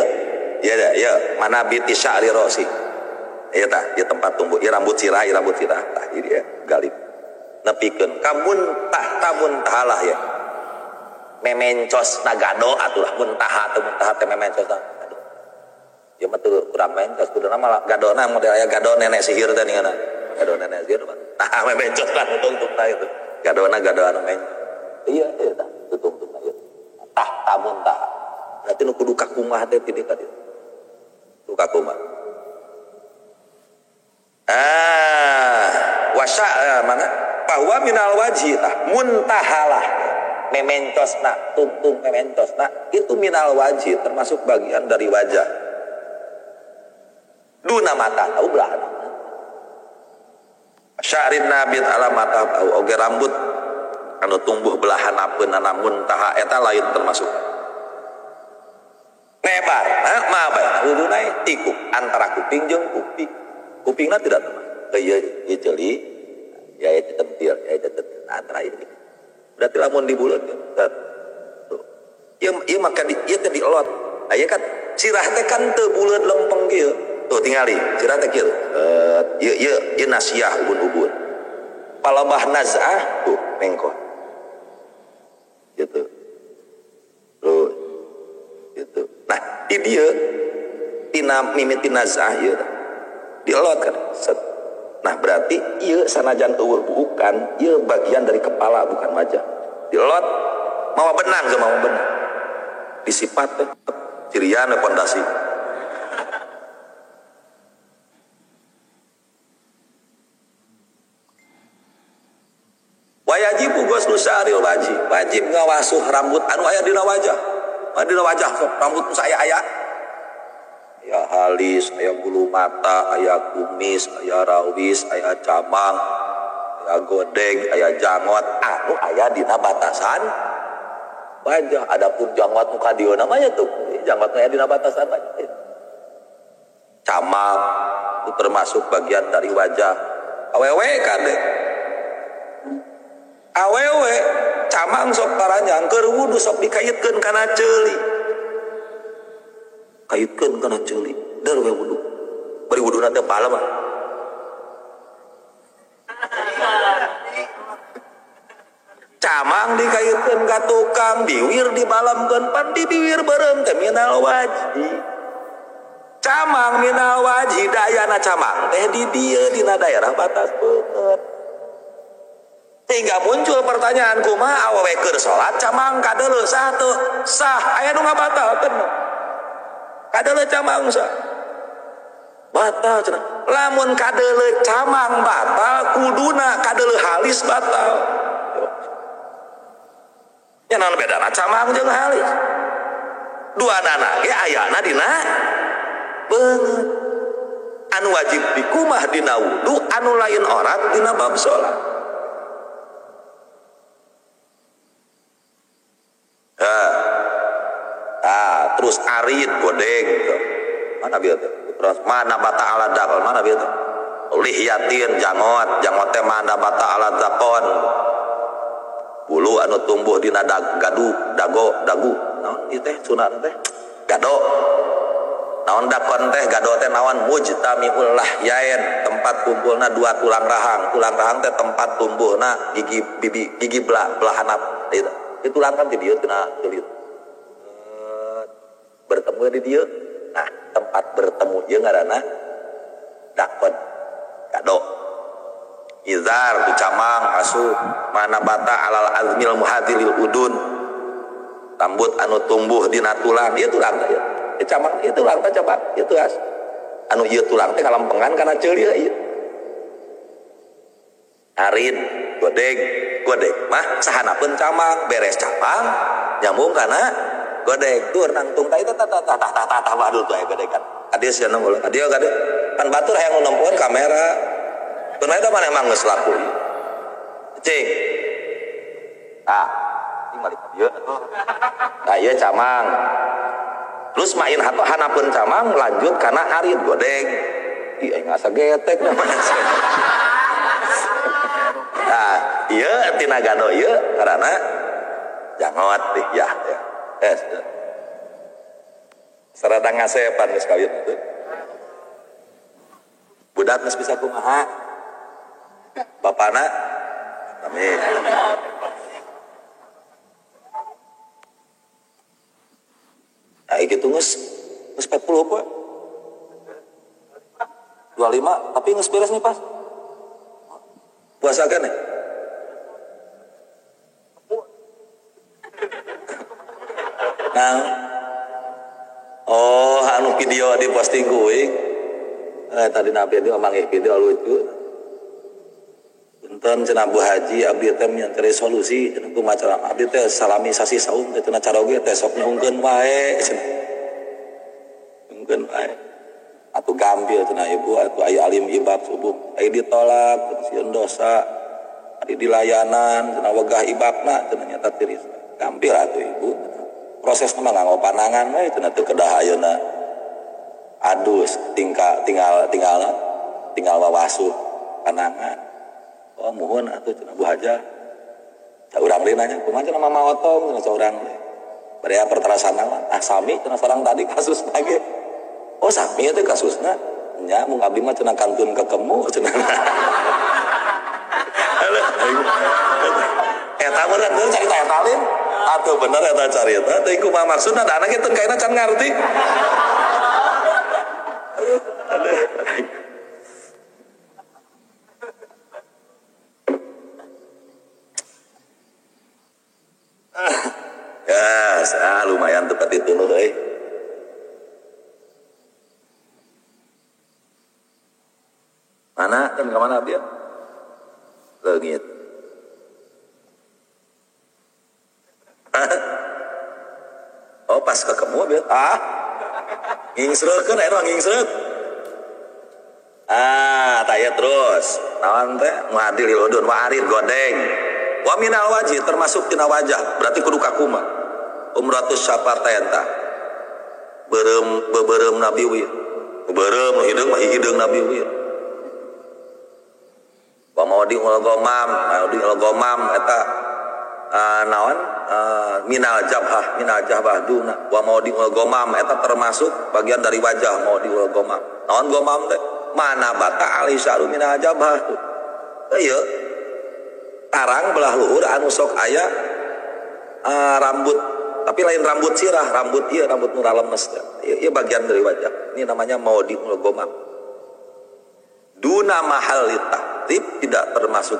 ya mana biti sya'ri rosi ieu tah ieu tempat tumbuh ieu rambut sirah tah ieu dia galib nepikeun kamun tahalah ya memencos nagado atulah muntaha teh memencos aduh ieu mah teu kurang mencos kuduna mah gadona model aya gado nenek sihir teh ninganna gado nenek sihir tah memencos tah tungtung tah itu gadona gado anu mencos iya tah tungtung tah ieu tah muntaha berarti nu kudu kakumah teh ti dieu ka dieu kudu kakumah wasa mana bahwa minal wajhi tah muntahalah memencosna tungtung memencosna itu minal wajhi termasuk bagian dari wajah duna mata tahu belahan sya'rin nabit ala mata tahu oge rambut anu tumbuh belahan apeunana muntaha eta lain termasuk lebar mah bae huduna tikuk antara kuping jeung kupingna tidak termasuk ieu ceuli ya itu tentil ya itu antara ini berarti lamun dibuleut ieu maka ieu teh dielot aya kan sirah teh kan teu buleut lempeng kieu tuh tingali sirah teh kieu ieu nasiyah ubun-ubun palabah naz'ah tuh mengkon gitu terus gitu nah di dieu tina mimiti naz'ah ieu dielot kan set. Nah berarti ieu sanajan eueuh bukan ieu bagian dari kepala bukan wajah dilot mawa benang ke mawa benang disifat teh cirian pondasi wajib ghuslu sya'ril wajib ngawasuh rambut anu aya dina wajah rambut saya aya aya halis, aya bulu mata, aya kumis, aya rawis, aya camang, aya godeng, aya jangot, anu aya dina batasan wajah. Adapun jangot nu ka dieu namanya tuh, jangot aya dina batasan wajah. Camang itu termasuk bagian dari wajah. Awewe kade. Awewe camang sok paranyang keur wudu sok dikaitkeun kana ceuli. Kaitkeun kana ceuli dar we wudu bari wuduna teh pahala mah camang dikaitkeun ka tukang biwir dibalamkeun pan di biwir beureum teh minal wajhi camang minal wajhi dayana camang teh di dieu dina daerah batas beungeut sehingga muncul pertanyaan kumaha awewe keur salat camang kadeuleuh sah teu sah aya nu ngabatalkeun kadeuleuh camang sah batal cenah lamun kadeuleuh camang batal kuduna kadeuleuh halis batal nya naon bedana camang jeung halis duanana ge ayana dina beungeut anu wajib dikumah dina wudu anu lain orat dina bab salat terus arid godeng gitu. Mana bieu teh terus mana bata ala dakol mana bieu teh lihyatin jangot teh mana bata ala dakon bulu anu tumbuh dina dagu naon ieu teh sunat teh gado naon dakon teh gado teh naon mujtamiul lahyain tempat kumpulna dua tulang rahang teh tempat tumbuhna gigi belahanap itu tulang kan di dieu tina teulit bertemu di dieu nah tempat bertemu ieu ngaranna dakon gado izar tu camang asuh mana bata alal azmil muhadilil udun rambut anu tumbuh dina tulang ieu tulang teh camang ieu tulang teh coba ieu tuh anu ieu tulang teh kalempengan kana ceuli ieu arin godeg mah sahanapeun camang beres camang nyambung kana godeg tur nangtung tah eta tah waduh tuh aya godegan adieu sia nang ulah adieu gade kan batur hayang nempuan kamera bener eta maneh mah geus laku cing cing balik dieu atuh nah ieu camang terus main hanapeun camang lanjut kana arit godeg ieu ngasa getek namanya nah ieu tina gado ieu karana jangot teh ya sarada ngasepan geus kawin teh budak geus bisa kumaha bapana amin nah gitu geus 40 poe 25 tapi geus beres nih pas puasa kan ya nah anu video di posting kuing tadi nabi dia mangih video lucu enten cenah Bu Haji abdi teh nya cari solusi cenah kumaha abdi teh salamisasi saum teh cenah cara oge teh sok nyungkeun wae cenah nyungkeun wae atuh gampil cenah ibu atuh aya alim ibab subuh aya ditolak sieun dosa ari dilayanan cenah wegah ibabna cenah nyata tiris gampil atuh ibu prosesna mah nganggo panangan we cenah teu kedah ayeuna adus tinggal wawasuh panangan muhun atuh cenah Bu Haja ca urang deui nanya kumaha cenah Mama Otong cenah urang deui barea perterasana mah sami cenah sareng tadi kasus lagi sami teh kasusna nya mun abdi mah cenah kantun kekemu cenah eta bener bener carita eta lain atuh bener eta carita teh kumaha maksudna da anak teu kaina can ngarti ya lumayan tepat itu loh mana kan kemana dia leungit pas ketemu dia ngingsreukeun eta ngingsreut taya terus naon teh muadilil udun wa arid godeng wa minal wajhi termasuk tina wajah berarti kudu kakuma umratus syafar tayanta beureum nabi wi beureum hideung mah hideung nabi wi wa maudi ul gomam eta naon minal jabhah duna wa maudi ul gomam eta termasuk bagian dari wajah maudi ul gomam naon gomam teh mana bata alisaru minal jabhah tuh ieu tarang belah luhur anu sok aya rambut tapi lain rambut sirah rambut nura lemes ieu bagian dari wajah ini namanya maudhi'ul gomam duna mahal tahrib tidak termasuk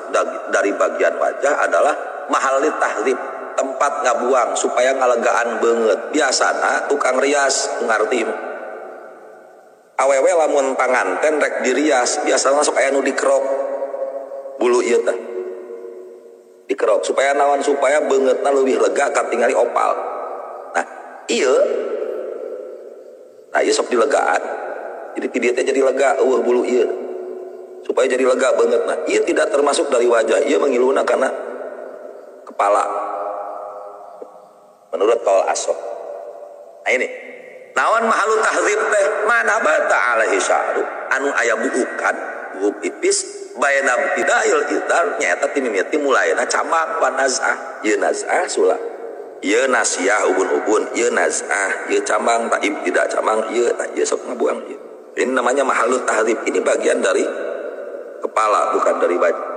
dari bagian wajah adalah mahal tahrib tempat ngabuang supaya ngalegaan banget biasana tukang rias ngarti awewe lamun panganten rek dirias biasana sok aya nu dikrok bulu ieu teh dikerok supaya nawan supaya beungeutna leuwih lega katingali opal nah ieu sok dilegaan jadi dia teh jadi lega bulu ieu supaya jadi lega beungeutna ieu tidak termasuk dari wajah ieu mangiluna kana kepala menurut qaul asok nah ini naon mahalu tahdzib teh mana bata alaihi sya'ru anu aya buukan buuk ipis bayana bidail idar nyaeta ti mimiti mulaina camak wa nazah ieu nazah sula ieu nasiah ubun-ubun, ieu naz'ah, ieu camang taib tidak camang, ieu sok ngabuang ieu. Ini namanya mahalut tahrib. Ini bagian dari kepala, bukan dari wajah.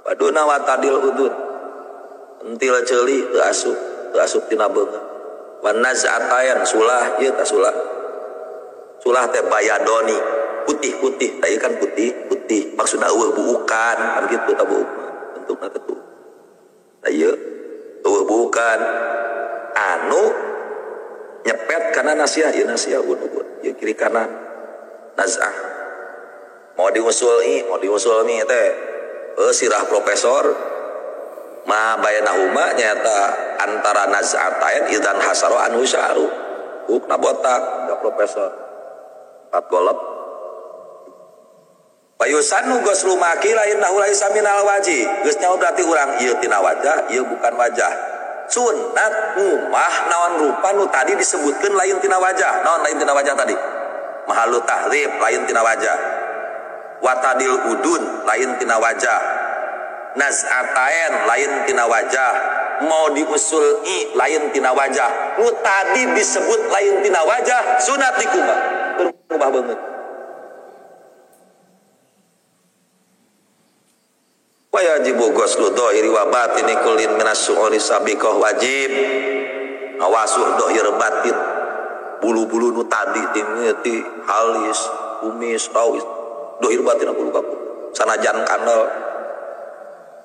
Waduna watadil udun, entil ceuli teu asup tina beungeut. Wan naz'atayan sulah ieu tah sulah. Sulah teh bayadoni, putih-putih, tah kan putih-putih. Maksudna eueuh buukan, kan kitu tah buuk. Bentukna teh tuh. Tah ieu eueuh buukan anu nyepet kana nasiah, ieu nasiah ubun-ubun. Ieu kiri kanan naz'ah. Mau diusul mi teh sirah profesor ma bayanahuma nyata antara naz'atain idan hasaro anu syaru ukna botak ka profesor 4 golep payusan nu geus lumaki lain nahu laisa minal waji geus nyaho berarti urang ieu tina wajah ieu bukan wajah sunat umah naon rupa nu tadi disebutkeun lain tina wajah naon lain tina wajah tadi mahalu tahrib lain tina wajah watadil udun lain tina wajah naz'atain lain tina wajah mau diusul lain tina wajah nu tadi disebut lain tina wajah sunat dikubah berubah banget wajibu ghuslu dhahiri wa batini kullin minas su'uri sabiqah wajib ngawasuh dhahir batin bulu-bulu nu tadi ti halis kumis rawis dhahir batin bulu kaku sanajan kanal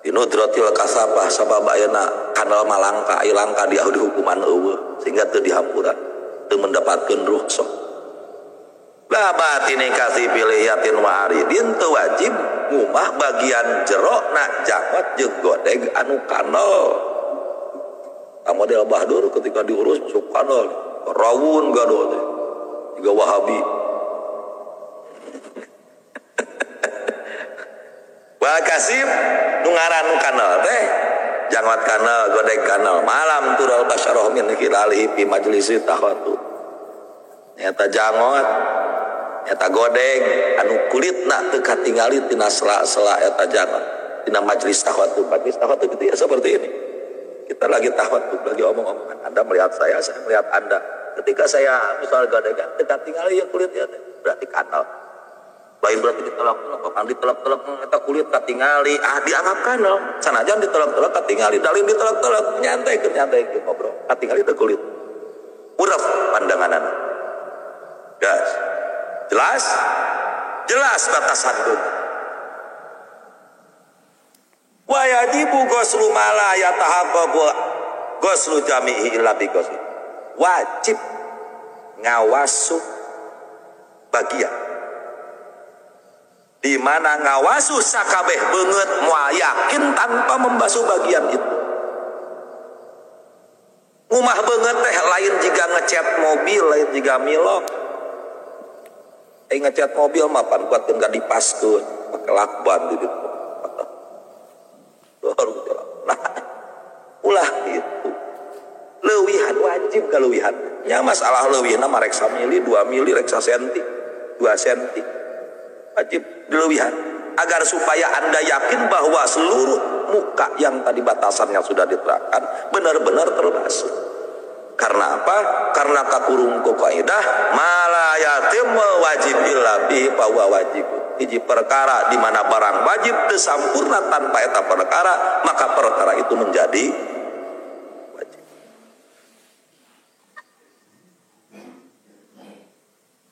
dinudratil kasabah sabab ayeuna kanal malangka aya langka di hukuman eueuh sehingga teu dihampura teu mendapatkeun rukhsah la batini kasibil yatin wa aridin teu wajib ngumah bagian jero na jangot jeung godeg anu kanal model bahdur ketika diurus masuk kanal rawun gaduh teh juga wahabi wal kasib nu ngaran kanal teh jangot kanal godeg kanal malam tural basyarah min khilalihi fi majlisi tahatu nyata jangot nyata godeg anu kulitna teu katingali tina sela-sela eta jangot tina majlis tahatu gitu ya seperti ini kita lagi tahatu lagi omong-omongan Anda melihat saya melihat Anda ketika saya misal godegan teu katingali ya kulitnya berarti kanal lain berarti ditelak-telak kan ditelak-telak eta kulit katingali dianggap kanal sanajan ditelak-telak katingali dalin ditelak-telak nyantai ngobrol katingali teh kulit urap pandanganana gas jelas batasan dunia wa yajibu ghuslu mala yatahaqqaqu ghuslu jami'i illa bi ghusli wajib ngawasuh bagian di mana ngawasuh sakabeh beungeut moal yakin tanpa membasuh bagian itu. Umah beungeut teh lain jika ngecat mobil, lain jika milok. Ngecat mobil mah pan kuat teu dipaskeun, make lakban di ditu. Nah, ulah itu. Leuwihan wajib kaleuwihan. Nya masalah leuwihna mah rek samili, 2 mili, rek sasenti, 2 senti. Wajib dileuwihan agar supaya Anda yakin bahwa seluruh muka yang tadi batasannya sudah diterapkan benar-benar terbasuh. Karena apa? Karena kakurungku kaidah mala yatim wajib illa bi bahwa wajib hiji perkara di mana barang wajib teu sampurna tanpa eta perkara maka perkara itu menjadi wajib.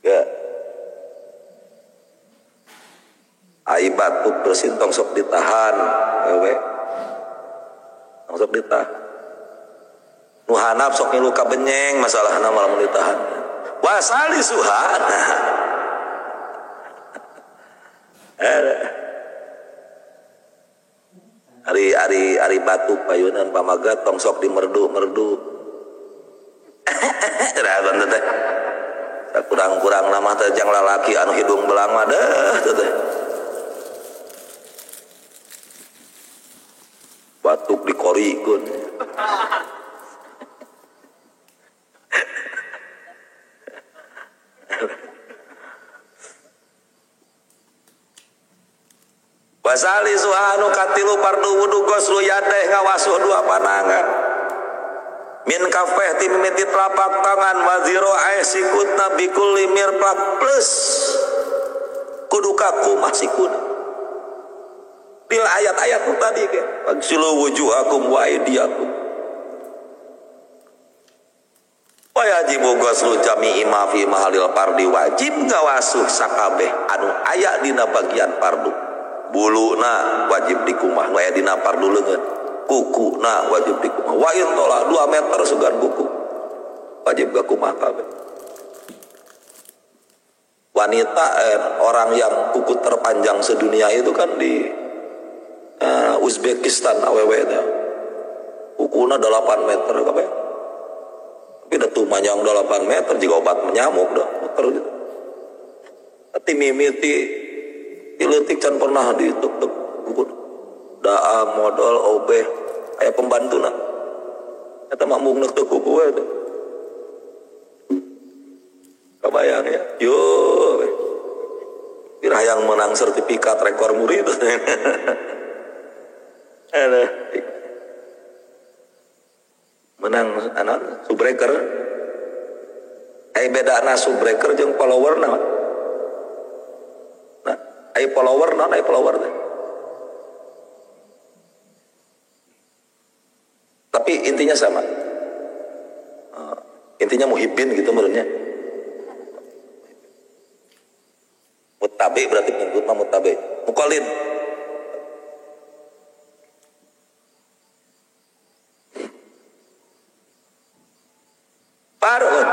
Ya. Ai batuk bersin tong sok ditahan wewe tong sok ditahan nu hanap sok ngilu ka benyeng masalahna malah mun ditahan wasali suhana ari batuk payunan pamaga tong sok dimerdu-merdu ragon teh kurang-kurang nama teh jang lalaki anu hidung belang mah teh batuk dikorikeun wasali suhanu katilu pardu wudu ghuslu yadeh ngawasuh 2 panangan min kafeh ti mimiti telapak tangan waziro sikutna bikul limir plak plus kudu kaku masikuna di ayat-ayat tadi ke waksilu wujuhakum wa aydiyakum wa yajibu ghuslu jami'i ma fi mahalil fardi wajib ngawasuh sakabeh anu aya dina bagian fardu buluna wajib dikumah nu aya dina fardu leungeun kukuna wajib dikumah wa in tola 2 meter sugan kuku wajib gakumah kabeh wanita orang yang kuku terpanjang sedunia itu kan di Uzbekistan awewe itu kukuna 8 meter kabeh tapi dah tuh panjang 8 meter jika obat menyamuk dah muter gitu tapi mimiti iletik can pernah dituk-tuk kuku daa modal obeh aya pembantuna eta mah mung neuk kuku we kabayang ya yo kira yang menang sertifikat rekor muri itu ada menang anak subbreaker bedana subbreaker jeung follower nah follower teh tapi intinya sama intinya muhibbin gitu menurutnya mutabe berarti pengikut mah mutabe muqallid parun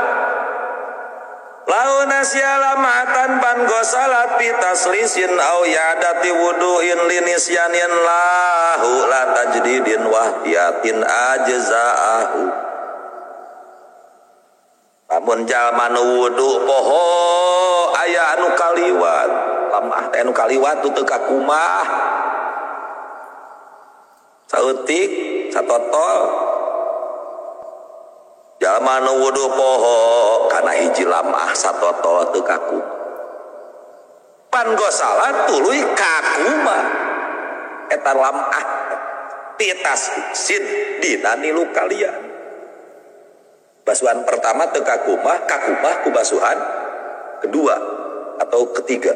launa siala ma'atan ban gosalat bi taslisin au yadati wudu'in linisyanin lahu la tajdidin wahdiyatin ajza'ahu lamun jalma nu wudu poho aya anu kaliwat lamah teh anu kaliwat teu kakumah saeutik satotol jalma nu wudu poho kana hiji lamah satotol teu kakumah pan gosalat tuluy kakumah eta lamah titas sid dina nilu kalian basuhan pertama teu kakumah ku basuhan kedua atau ketiga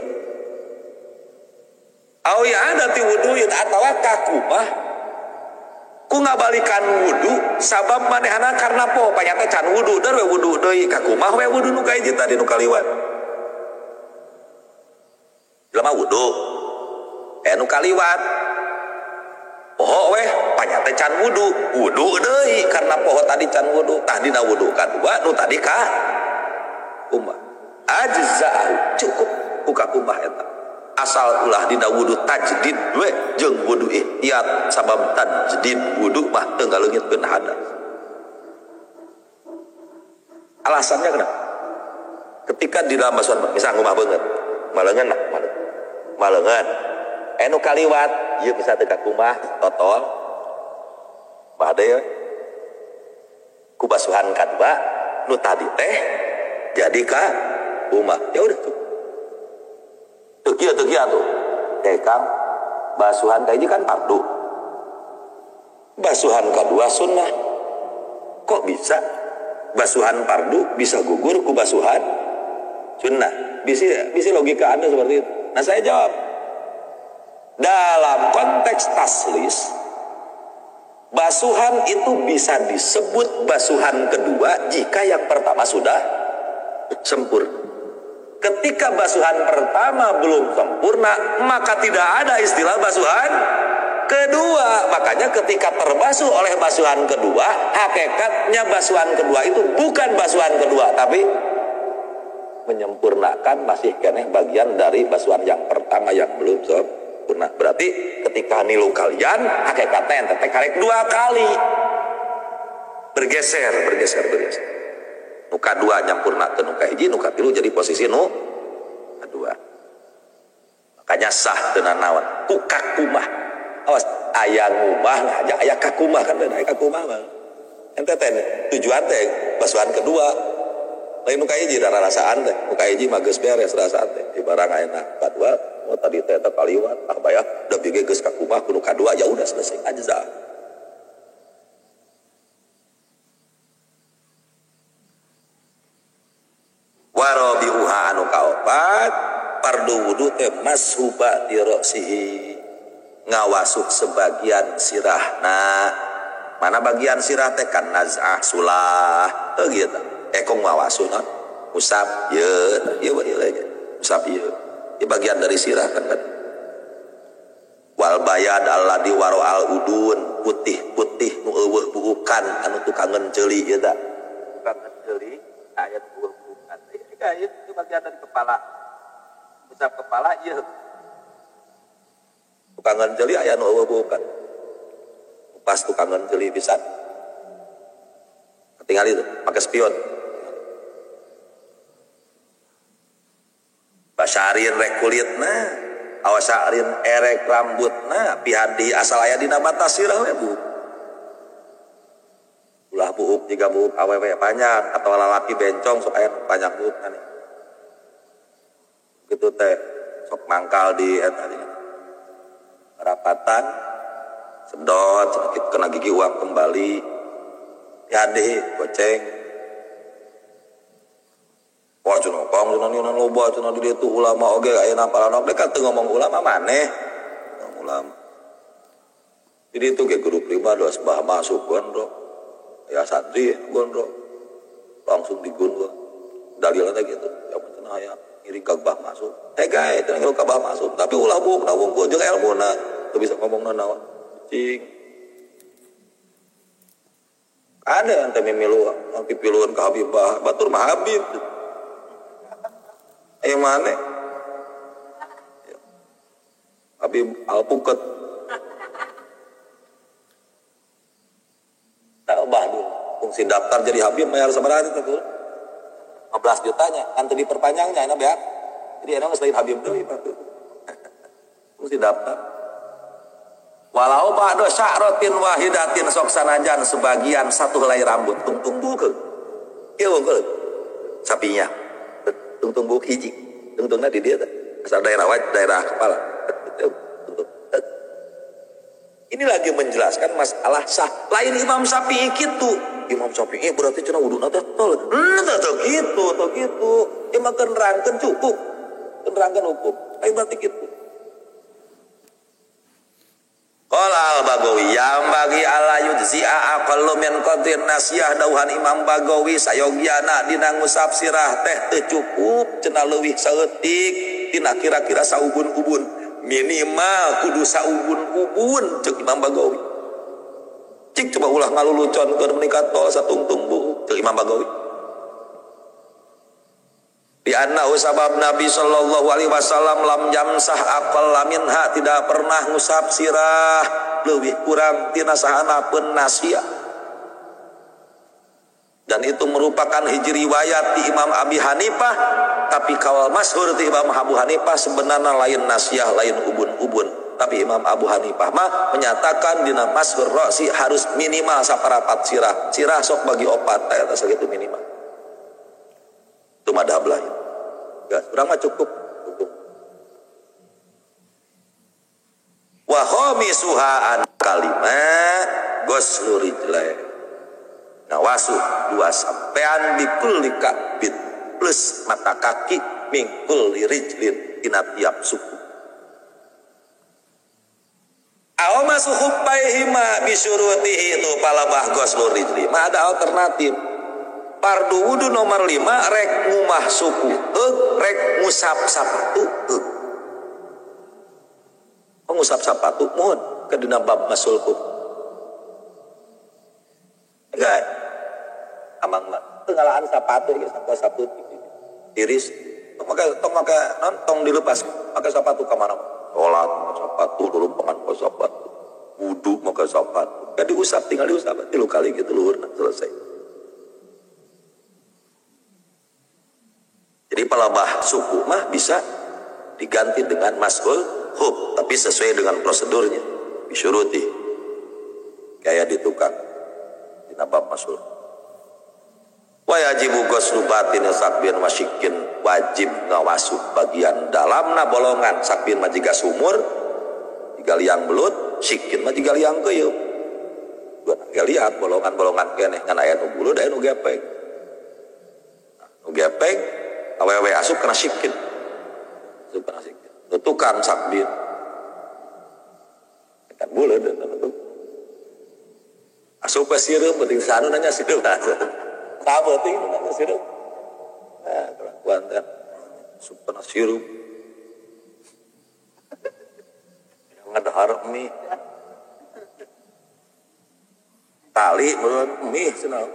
au ya adati wuduin atawa kakumah ku ngabalikan wudu sabab manehna karena poho panyata can wudu dar we wudu deui kakumah we wudu nu kahiji tadi nu kaliwat jelema wudu nu kaliwat poho weh panyata can wudu deui karena poho tadi can wudu tah dina wudu kadua nu tadi ka kumah ajza'u cukup buka kumah eta asal ulah dina wudu tajdid we jeung wudu ihtiyat sabab tajdid wudu mah teu ngaleungitkeun hadas alasannya kenapa ketika di dalam basuhan misal ngumah beungeut maleungeun anu kaliwat ieu bisa teu kakumah totol bade ku basuhan kadua nu tadi teh jadi ka kumah ya udah tuh tegia tuh Kang basuhan kahiji kan fardu basuhan kedua sunnah kok bisa basuhan fardu bisa gugur ku basuhan sunnah bisa logika Anda seperti itu nah saya jawab dalam konteks taslis basuhan itu bisa disebut basuhan kedua jika yang pertama sudah sempurna. Ketika basuhan pertama belum sempurna maka tidak ada istilah basuhan kedua. Makanya ketika terbasuh oleh basuhan kedua, hakikatnya basuhan kedua itu bukan basuhan kedua tapi menyempurnakan masih keneh bagian dari basuhan yang pertama yang belum sempurna. Berarti ketika nilu kalian hakikatnya ente karek 2 kali bergeser. Nuka 2 nyampurna ke nuka hiji, nuka 3 jadi posisi nu kedua. Makanya sah tenan naon ku kakumah. Awas aya ngubah aja aya kakumah kan aya kakumah mah. Ente teh tujuan teh basuhan kedua. Lain nuka hiji da rasaan teh. Nuka hiji mah geus beres rasaan teh. Di barang ayeuna kadua mau tadi teh kaliwat ah bayah da bige geus kakumah ku nuka 2 ya udah selesai aja. kaopat fardu wudu teh mashuba di ra'sihi ngawasuh sebagian sirahna. Mana bagian sirah teh kan naz'ah sulah gitu kong ngawasuh non usap ieu usap ieu bagian dari sirah kan. Wal bayad alladhi waro al udun putih-putih nu eueuh buukan anu tukangeun ceuli ieu tah tukangeun ceuli aya eueuh buukan itu bagian dari kepala usap kepala ieu tukangeun ceuli aya nu eueuh buukan pas tukangeun ceuli pisan ketinggal itu pakai spion basyarin rek kulitna awasarin erek rambutna pihadi asal aya dina batas sirah we bu ulah buuk jiga buuk awewe panjang atau lalaki bencong sok aya panjang buuk nih gitu teh sok mangkal di eta rapatan sedot sedikit kena gigi uang kembali pihadi goceng wah cenah kong cenah nina loba cenah di ditu ulama oge ayeuna paranog dekat teu ngomong ulama maneh ngomong ulama di ditu ge guru pribadi bah masuk gondrong ya santri gondrong langsung digun dalilna teh gitu ya cenah aya ngiring ka bah masuk gae cenah ngiring ka bah masuk tapi ulah buuk nawungkul jeung ilmuna teu bisa ngomongna naon cing ada ente mimilu nanti piluan ka Habibah batur mah Habib yang mana? Habib Alpukat. Tak ubah dulu. Fungsi daftar jadi Habib bayar seberapa itu tuh? 15 jutanya. Nanti diperpanjangnya, enak ya. Jadi enak selain Habib dulu itu. Fungsi daftar. Walau ba'da sya'ratin wahidatin sok sanajan sebagian satu helai rambut tungtung bukeun. Ieu unggul. Sapinya. Tungtung buk hiji tungtungna di dia asal daerah kepala. Ini lagi menjelaskan masalah sah lain Imam Syafi'i kitu. Imam Syafi'i berarti cenah wuduna teh tol teu kitu emang kenerangkeun cukup kenerangkeun hukum lain berarti kitu. Qala al-Bagawi yang bagi ala yujzi'a aqallu min qadrin nasiyah dauhan Imam Bagawi sayogiana dina ngusap sirah teh teu cukup cenah leuwih saeutik tina kira-kira saubun-ubun minimal kudu saubun-ubun ceuk Imam Bagawi. Cik coba ulah ngaluluconkeun menika tol satungtung bu ceuk Imam Bagawi. Di anna usabab Nabi sallallahu alaihi wasallam lam jamsah aqal minha tidak pernah ngusap sirah leuwih kurang tina sahanapeun nasiyah. Dan itu merupakan hiji riwayat di Imam Abi Hanifah, tapi kawal masyhur di Imam Abu Hanifah sebenarnya lain nasiyah lain ubun-ubun. Tapi Imam Abu Hanifah mah menyatakan dina masyhur ra'si harus minimal saparapat sirah. Sirah sok bagi opat eta sakitu minimal. Itu madhab lain. Ya, urang mah cukup. Wa khamisuha an kalimat ghuslu rijlain. Nawasuh 2 sampean bikulli kabit plus mata kaki mingkul rijlin tina tiap suku. Aw masuh baihima bisyurutihi itu palabah ghuslu rijli. Mah ada alternatif. Fardu wudu nomor 5 rek ngumah suku rek ngusap sapatu ngusap sapatu mohon ke dina bab masul hukum enggak amang tengalahan sapatu ya sapatu iris tong maka nonton dilepas pakai sapatu ke mana sholat sapatu dulu paman sapatu wudu maka sapatu gak diusap tinggal diusap 3 kali gitu luhur selesai. Jadi palabah suku mah bisa diganti dengan masul hub, tapi sesuai dengan prosedurnya. Bisyuruti. Kayak di tukang. Di nabab masul. Wa yajibu ghuslu batin sakbin masyikin wajib ngawasuh bagian dalamna bolongan sakbin majiga sumur jiga liang belut syikin majiga liang keuyeum. Dua lihat bolongan-bolongan keneh ngan aya nu bulu da nu gepeng. Nu gepeng awewe asup kena syikin supana sikit tukang sakbir kan bulan dan itu asup sirup penting sanu nanya sirup tak penting nanya sirup nah kelakuan kan supana sirup yang ada harap mie tali menurut mie senang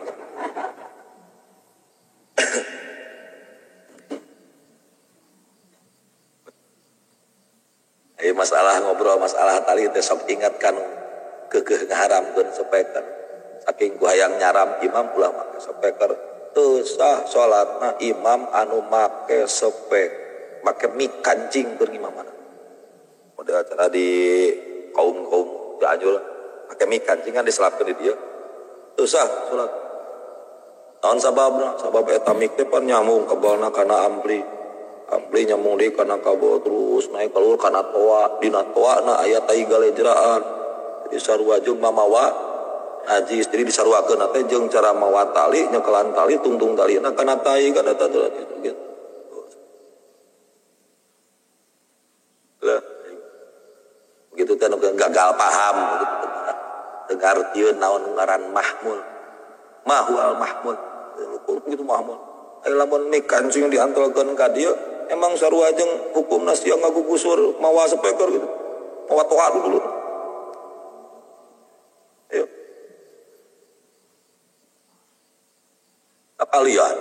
masalah ngobrol masalah tali teh sok ingatkan kekeh ngaharamkeun sepeker saking ku hayang nyaram imam ulama sepeker teu sah salatna imam anu make make mik kancing keur imamana model acara di kaum Cianjur make mik kancing kan diselapkeun di dieu teu sah salat naon sabab eta mik teh pan nyambung kebalna kana ampli nyambung deh karena kabel terus naik keluar karena toa dina toa na ayat tai galejraan jadi sarua jeung mamawa najis jadi disaruakeun teh jeung cara mawa tali nyekelan tali tungtung talina kana tai kana tatu gitu lah begitu teh gagal paham gitu tegartieun naon ngaran mahwal mahmud gitu mahmud aya lamun mik kancing diantolkeun ka dieu emang sarua jeung hukum nasi yang ngagugusur mawa sepeker gitu mawa toa dulu ayo apalian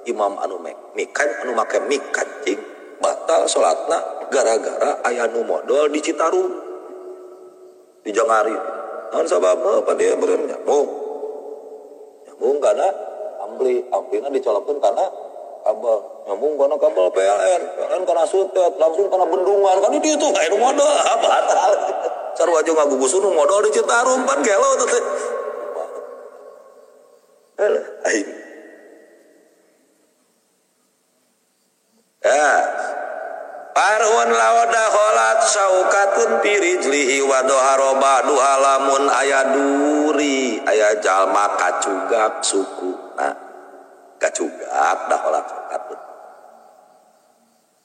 imam anu mikan anu make mik kancing batal salatna gara-gara aya nu modal di Citarum di Jangari naon sababna apa dia beureum nyambung kana amplina dicolokkeun kana kabel nyambung kana kabel PLN kana sutet langsung kana bendungan kan di ditu kae modal batal sarua jeung ngagugusur modal di Citarum pan gelo teh aing parun lawada kholat saukatun pirijlihi wa doharoba duhalamun aya duri aya jalma kacugak suku nah kacugak dah kholat saukatun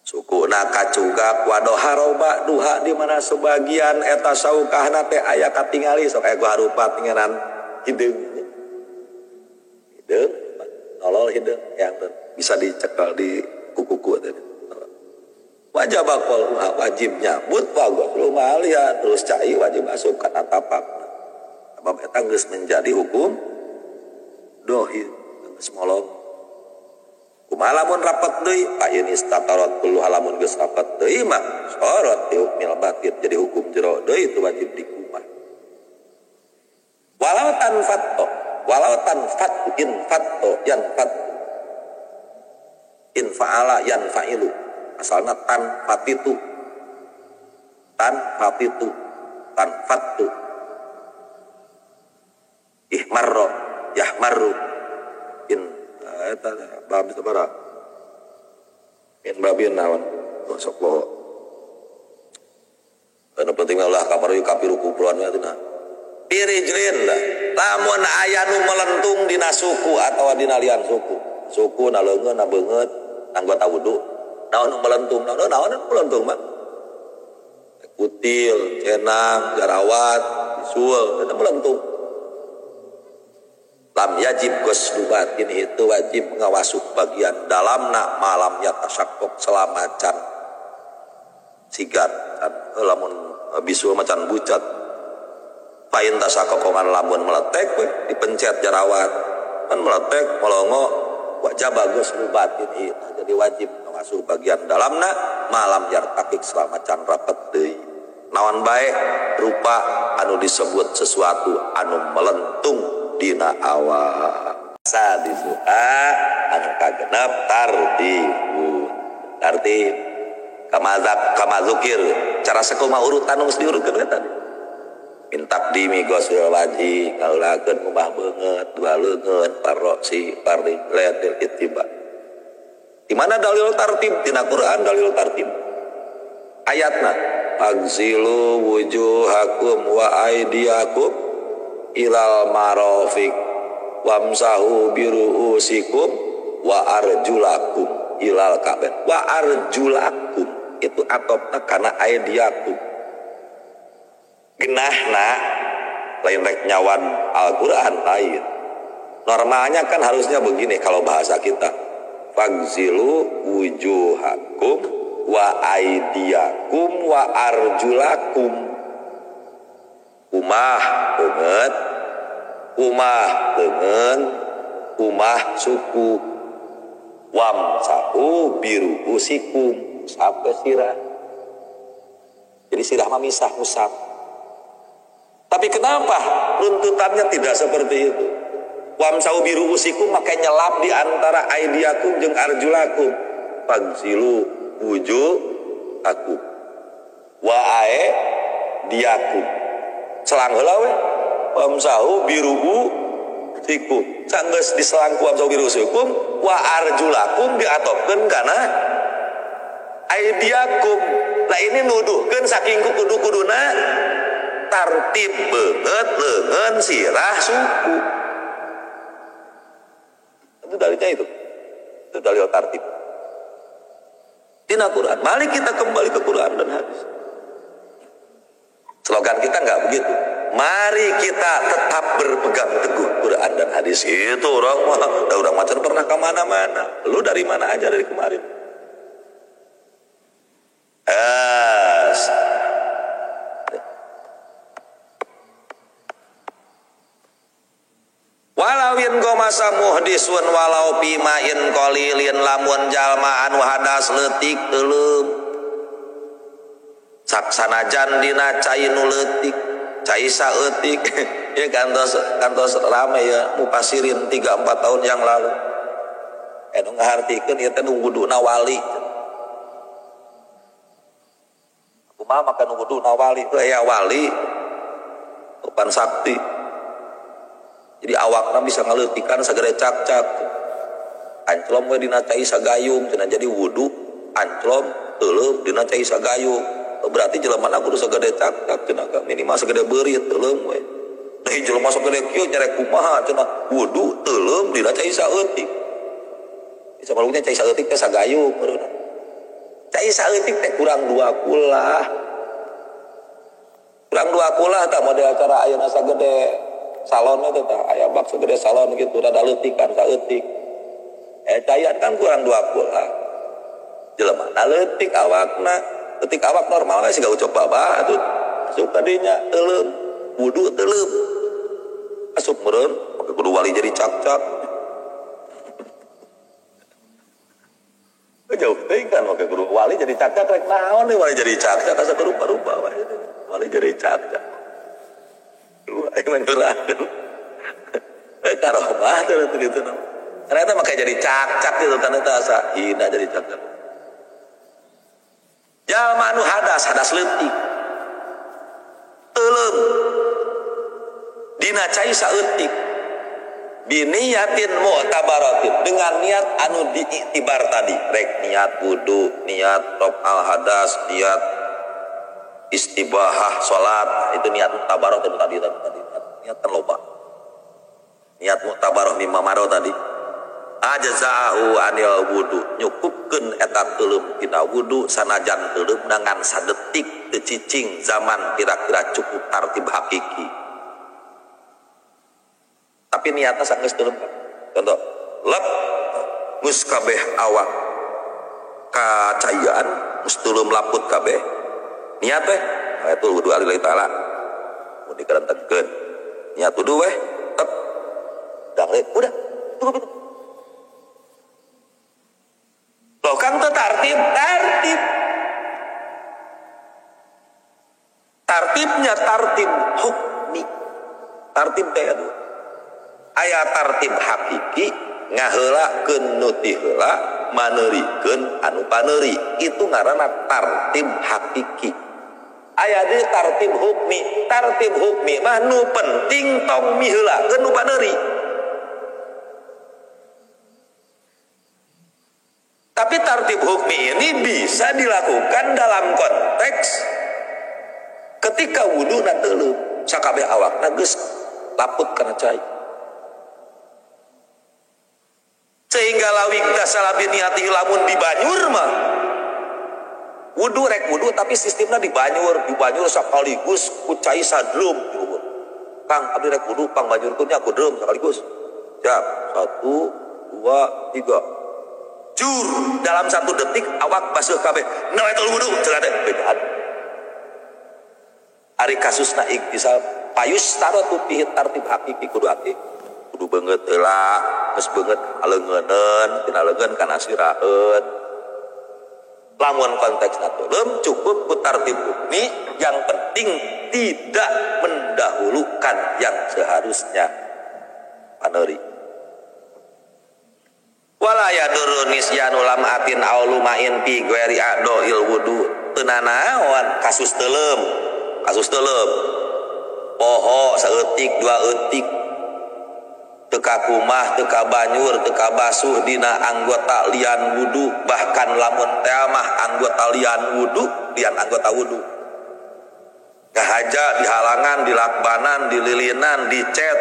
suku na kacugak wa doharoba duha di mana sebagian eta saukahna teh aya katingali sok aya gua harupat ngeran hideung nolol hideung yang bisa dicekel di kuku teh wajib bakal wajib nyambut bagus rumah lihat terus cai wajib masuk kana tapak sebab eta geus menjadi hukum dohir geus molong kumaha lamun rapat deui ayeun istatarat kullu halamun geus rapat deui mah sorot di hukmil batin jadi hukum jero deui itu wajib dikumah walau tanfatto in fa'ala yanfa'ilu asalna tan fatu ihmarro yahmarru in eta bab sabara in babin naon sok lo anu penting ulah kaparu kapiru kupluan we teh pirijlin lah lamun aya nu melentung dina suku atawa dina lian suku na leungeun na beungeut anggota wudu naon melentung naon melentung mah kutil cenang jarawat bisul eta melentung lam yajib gusdubatin itu wajib ngawasuh bagian dalamna malam yatasakkok selama can sigar lamun bisul macan bucat pain tasakkokan lamun meletek we dipencet jarawat kan meletek melongo wajib bagus lubatin itu jadi wajib ngasuh bagian dalamna malam yartakik selama can rapet deui naon bae rupa anu disebut sesuatu anu melentung dina awak sadisuha anu kagenep tartib kamazukir cara sakumaha urutan geus diurutkeun tadi mintak dimi gosul wajib ngaulakeun mubah beungeut dua leungeun parroksi parli letil ittiba di mana dalil tartib dina Quran dalil tartib ayatna agzilu wujuhakum wa aydiyakum ilal marafiq wamsahu biruusikum wa arjulakum ilal ka'bah wa arjulakum itu atopna kana aydiakum genahna lain rek nyawan Al-Quran lain. Normalnya kan harusnya begini kalau bahasa kita, fagzilu wujuhakum wa aydiakum wa arjulakum. Umah beungeut, umah beungeun, umah suku, wamsahu biru usikum sampai sirah. Jadi sirah mah misah musab. Tapi kenapa runtutannya tidak seperti itu? Wamsahu biru usikum makanya nyelap di antara aidiakum jeung arjulakum. Fagzilu wujuhakum wa aydiakum. Selang heula we. Wamsahu biru usikum. Sanggeus diselang ku wamsahu biru usikum wa arjulakum diatopkeun kana aidiakum. Lah ini nuduhkeun saking kudu-kuduna tartib beungeut leungeun sirah suku. Itu dalilnya itu dalil tartib tina Quran. Mari kita kembali ke Quran dan hadis. Slogan kita nggak begitu. Mari kita tetap berpegang teguh Quran dan hadis. Itu orang macam pernah kemana-mana. Lu dari mana aja dari kemarin? Walawin gomasa muhdisun walau pimain kolilin lamun jalma anu hadas leutik teuleum saksanajan dina cai nu leutik cai saeutik ya kantos rame ya mufasirin 3-4 tahun yang lalu anu ngahartikeun ieu teh nu wuduna wali kumaha maka nu wuduna wali teu aya wali topan sakti. Jadi awakna bisa ngaleutikan sagede cak-cak. Anclom we dina cai sagayung cenah jadi wudu anclom teuleum dina cai sagayung. Berarti jelema kudu sagede cak-cak cenah minimal sagede beurit teuleum we. Teh jelema sagede kieu nyerek kumaha cenah wudu teuleum dina cai saeutik. Bisa malungnya cai saeutik teh sagayung baruna. Cai saeutik teh kurang 2 kulah. Kurang 2 kulah tah model acara ayeuna sagede salon itu tah aya bak segede salon gitu rada leutikan saeutik cayan kan kurang 2 kulah jelema leutik awakna leutik awak normal we siga ucap baba atuh asup ka dinya teuleum wudu teuleum asup meureun maka kudu wali jadi cak-cak jauh teuing kan maka kudu wali jadi cak-cak rek naon deui wali jadi cak-cak asa rupa-rupa we wali jadi cak-cak ayo menyurahkan karomah tuh gitu ternyata makanya jadi cak-cak gitu ternyata asa hina jadi cak-cak jalma anu hadas leutik teuleum dina cai saeutik biniyatin mu'tabaratin dengan niat anu diiktibar tadi rek niat wudu niat raf'al hadas niat istibahah salat itu niat mutabaroh tadi niat terloba niat mutabaroh mimma maro tadi ajza'ahu anil wudu nyukupkeun eta teuleum tina wudu sanajan teuleum dengan sadetik teu cicing zaman kira-kira cukup tartib hakiki tapi niatna sanggeus teuleum contoh lep geus kabeh awak kacayaan geus teuleum laput kabeh niat weh itu wudu alillahi ta'ala mau dikerentegkeun niat wudu weh tep danglet udah cukup itu loh kang teu tartibnya tartib hukmi tartib teh aya tartib hakiki ngaheulakeun nu ti heula maneurikeun anu paneuri itu ngaranna tartib hakiki aya di tartib hukmi mah nu penting tong miheulakeun nu paneuri tapi tartib hukmi ini bisa dilakukan dalam konteks ketika wudu na teuleum sakabeh awakna geus laput kana cai sehingga lawik dasala biniati lamun di banyur mah wudu rek wudu tapi sistemnya di banyur sekaligus kucai sadrum Kang abdi rek wudu pang banyurkeun nya kudreum sekaligus siap 1 2 3 jur dalam 1 detik awak basuh kabeh nawaitul wudu cenah teh bedaan ari kasusna iktisal payus taratu fi tartib hakiki kudu beungeut heula geus beungeut aleungeun tina leungeun kana siraheun lamun konteksna teuleum cukup ku tartib hukmi yang penting tidak mendahulukan yang seharusnya paneuri wala yadurru nisyanu lamatin aw lumain fi ghairi a'dha'il wudu teu nanaon kasus teuleum poho saeutik 2 eutik teka kumah teka banyur teka basuh dina anggota lian wudu bahkan lamun teh mah anggota lian anggota wudu gahaja dihalangan dilakbanan dililinan dicet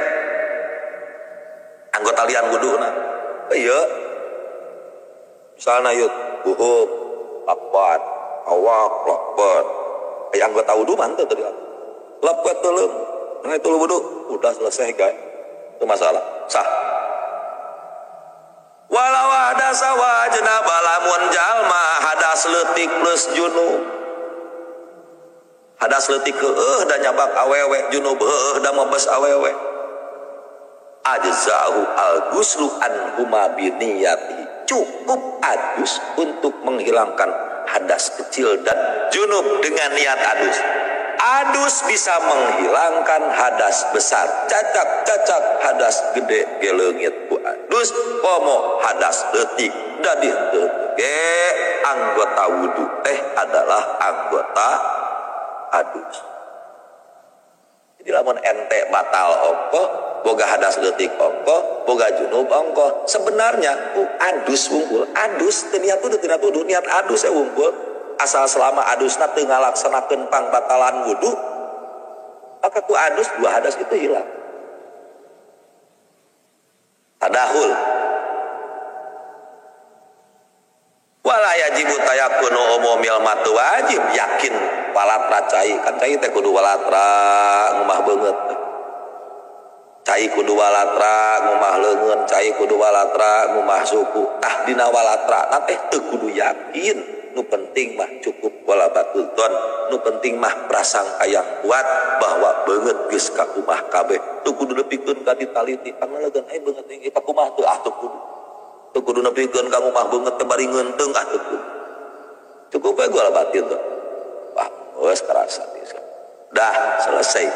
anggota lian wuduna ieu misalna yeuh buhum lakban awak lakban aya anggota wudu mah teu lapet teuleum ngan tuluy wudu udah selesai guys itu masalah sah walau ada sawajna balamun jalma hadas leutik plus junub hadas leutik dan nyabak awewe junub dan mabes awewe ajzahu al-ghuslu anhuma biniyati cukup adus untuk menghilangkan hadas kecil dan junub dengan niat adus bisa menghilangkan hadas besar cacak hadas gede geleungit ku adus komo hadas leutik da dieu ge anggota wudu teh adalah anggota adus jadi lamun ente batal ongkoh boga hadas leutik ongkoh boga junub ongkoh sebenarnya adus wungkul adus teu niat wudu niat adus wungkul asal selama adusna teu ngalaksanakeun pangbatalan wudu maka ku adus 2 hadas itu hilang tadahul wala yajibu tayakkunu umumil matu wajib yakin walatra cai kan cai teh kudu walatra ngumah beungeut cai kudu walatra ngumah leungeun cai kudu walatra ngumah suku tah dina walatra teh teu kudu yakin nu penting mah cukup wala batul don nu penting mah prasangka yang kuat bahwa beungeut geus ka kumah kabeh teu kudu nepikeun ka ditaliti kana leungeun ai beungeut ieu ka kumah teu teu kudu nepikeun ka kumah beungeut teu bari ngeunteung teu kudu cukup we wala batul don wah geus karasa dah selesai